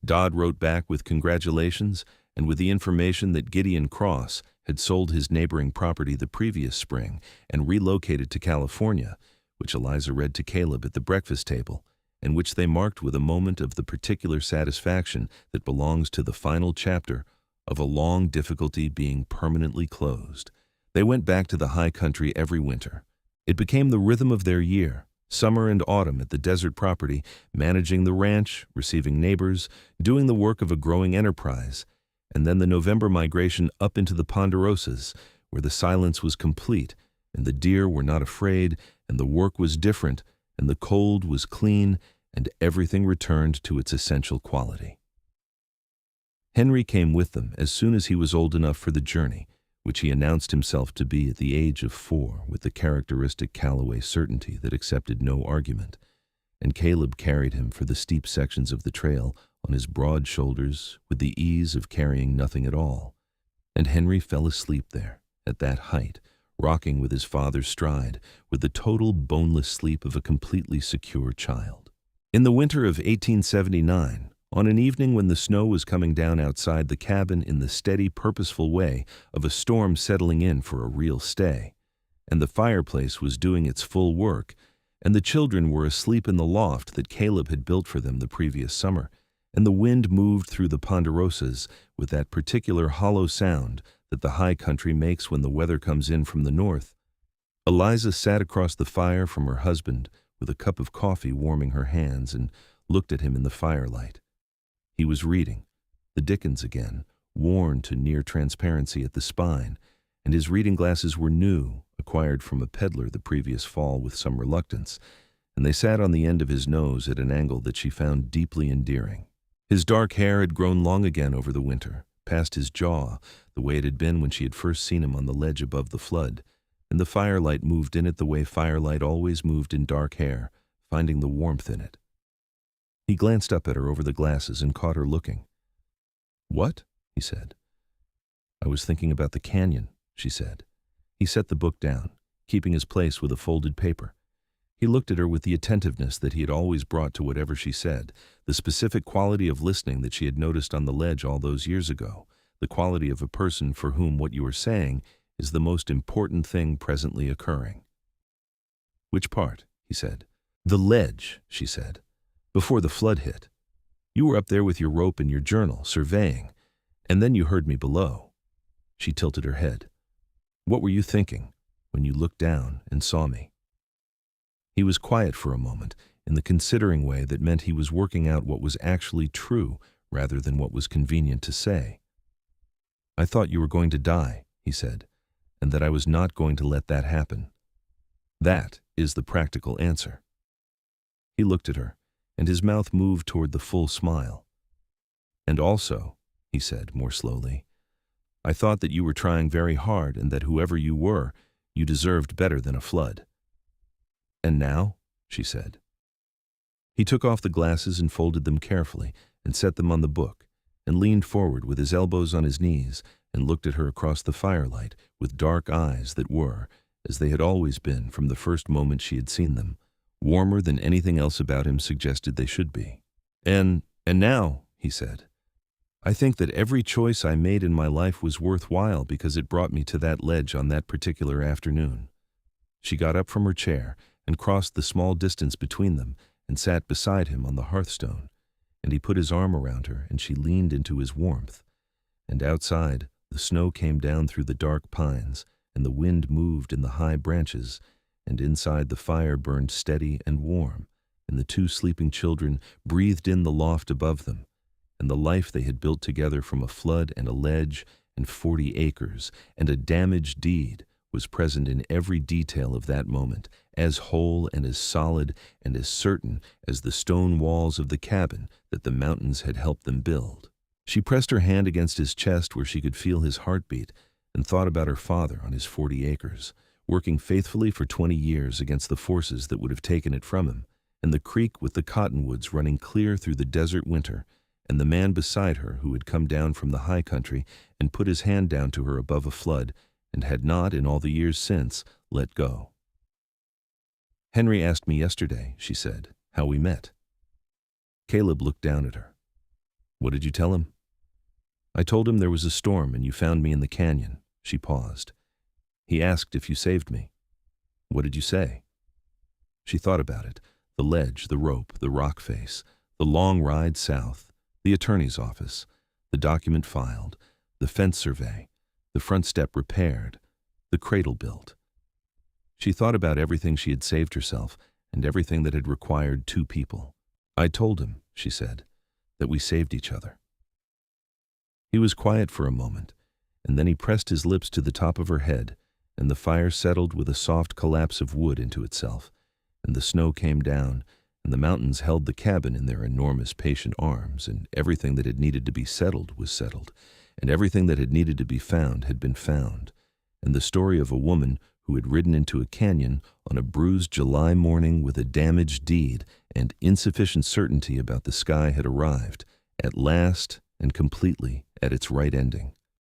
Dodd wrote back with congratulations and with the information that Gideon Cross had sold his neighboring property the previous spring and relocated to California, which Eliza read to Caleb at the breakfast table, and which they marked with a moment of the particular satisfaction that belongs to the final chapter of a long difficulty being permanently closed. They went back to the high country every winter. It became the rhythm of their year, summer and autumn at the desert property, managing the ranch, receiving neighbors, doing the work of a growing enterprise, and then the November migration up into the Ponderosas, where the silence was complete, and the deer were not afraid, and the work was different, and the cold was clean, and everything returned to its essential quality. Henry came with them as soon as he was old enough for the journey, which he announced himself to be at the age of 4 with the characteristic Calloway certainty that accepted no argument, and Caleb carried him for the steep sections of the trail on his broad shoulders with the ease of carrying nothing at all, and Henry fell asleep there, at that height, rocking with his father's stride, with the total boneless sleep of a completely secure child. In the winter of 1879, on an evening when the snow was coming down outside the cabin in the steady, purposeful way of a storm settling in for a real stay, and the fireplace was doing its full work, and the children were asleep in the loft that Caleb had built for them the previous summer, and the wind moved through the ponderosas with that particular hollow sound that the high country makes when the weather comes in from the north, Eliza sat across the fire from her husband with a cup of coffee warming her hands, and looked at him in the firelight. He was reading, the Dickens again, worn to near transparency at the spine, and his reading glasses were new, acquired from a peddler the previous fall with some reluctance, and they sat on the end of his nose at an angle that she found deeply endearing. His dark hair had grown long again over the winter, past his jaw, the way it had been when she had first seen him on the ledge above the flood, and the firelight moved in it the way firelight always moved in dark hair, finding the warmth in it. He glanced up at her over the glasses and caught her looking. "What?" he said. "I was thinking about the canyon," she said. He set the book down, keeping his place with a folded paper. He looked at her with the attentiveness that he had always brought to whatever she said, the specific quality of listening that she had noticed on the ledge all those years ago, the quality of a person for whom what you are saying is the most important thing presently occurring. "Which part?" he said. "The ledge," she said, "before the flood hit. You were up there with your rope and your journal, surveying, and then you heard me below." She tilted her head. "What were you thinking when you looked down and saw me?" He was quiet for a moment, in the considering way that meant he was working out what was actually true rather than what was convenient to say. "I thought you were going to die," he said, "and that I was not going to let that happen. That is the practical answer." He looked at her, and his mouth moved toward the full smile. "And also," he said more slowly, "I thought that you were trying very hard and that whoever you were, you deserved better than a flood." "And now?" she said. He took off the glasses and folded them carefully and set them on the book, and leaned forward with his elbows on his knees and looked at her across the firelight with dark eyes that were, as they had always been from the first moment she had seen them, warmer than anything else about him suggested they should be. And now," he said, "I think that every choice I made in my life was worthwhile because it brought me to that ledge on that particular afternoon." She got up from her chair and crossed the small distance between them and sat beside him on the hearthstone, and he put his arm around her and she leaned into his warmth. And outside, the snow came down through the dark pines, and the wind moved in the high branches, and inside the fire burned steady and warm, and the two sleeping children breathed in the loft above them, and the life they had built together from a flood and a ledge and 40 acres and a damaged deed was present in every detail of that moment, as whole and as solid and as certain as the stone walls of the cabin that the mountains had helped them build. She pressed her hand against his chest where she could feel his heartbeat and thought about her father on his 40 acres, working faithfully for 20 years against the forces that would have taken it from him, and the creek with the cottonwoods running clear through the desert winter, and the man beside her who had come down from the high country and put his hand down to her above a flood and had not, in all the years since, let go. "Henry asked me yesterday," she said, "how we met." Caleb looked down at her. "What did you tell him?" "I told him there was a storm and you found me in the canyon." She paused. "He asked if you saved me." "What did you say?" She thought about it, the ledge, the rope, the rock face, the long ride south, the attorney's office, the document filed, the fence survey, the front step repaired, the cradle built. She thought about everything she had saved herself and everything that had required two people. "I told him," she said, "that we saved each other." He was quiet for a moment, and then he pressed his lips to the top of her head, and the fire settled with a soft collapse of wood into itself, and the snow came down, and the mountains held the cabin in their enormous patient arms, and everything that had needed to be settled was settled, and everything that had needed to be found had been found, and the story of a woman who had ridden into a canyon on a bruised July morning with a damaged deed and insufficient certainty about the sky had arrived, at last and completely, at its right ending.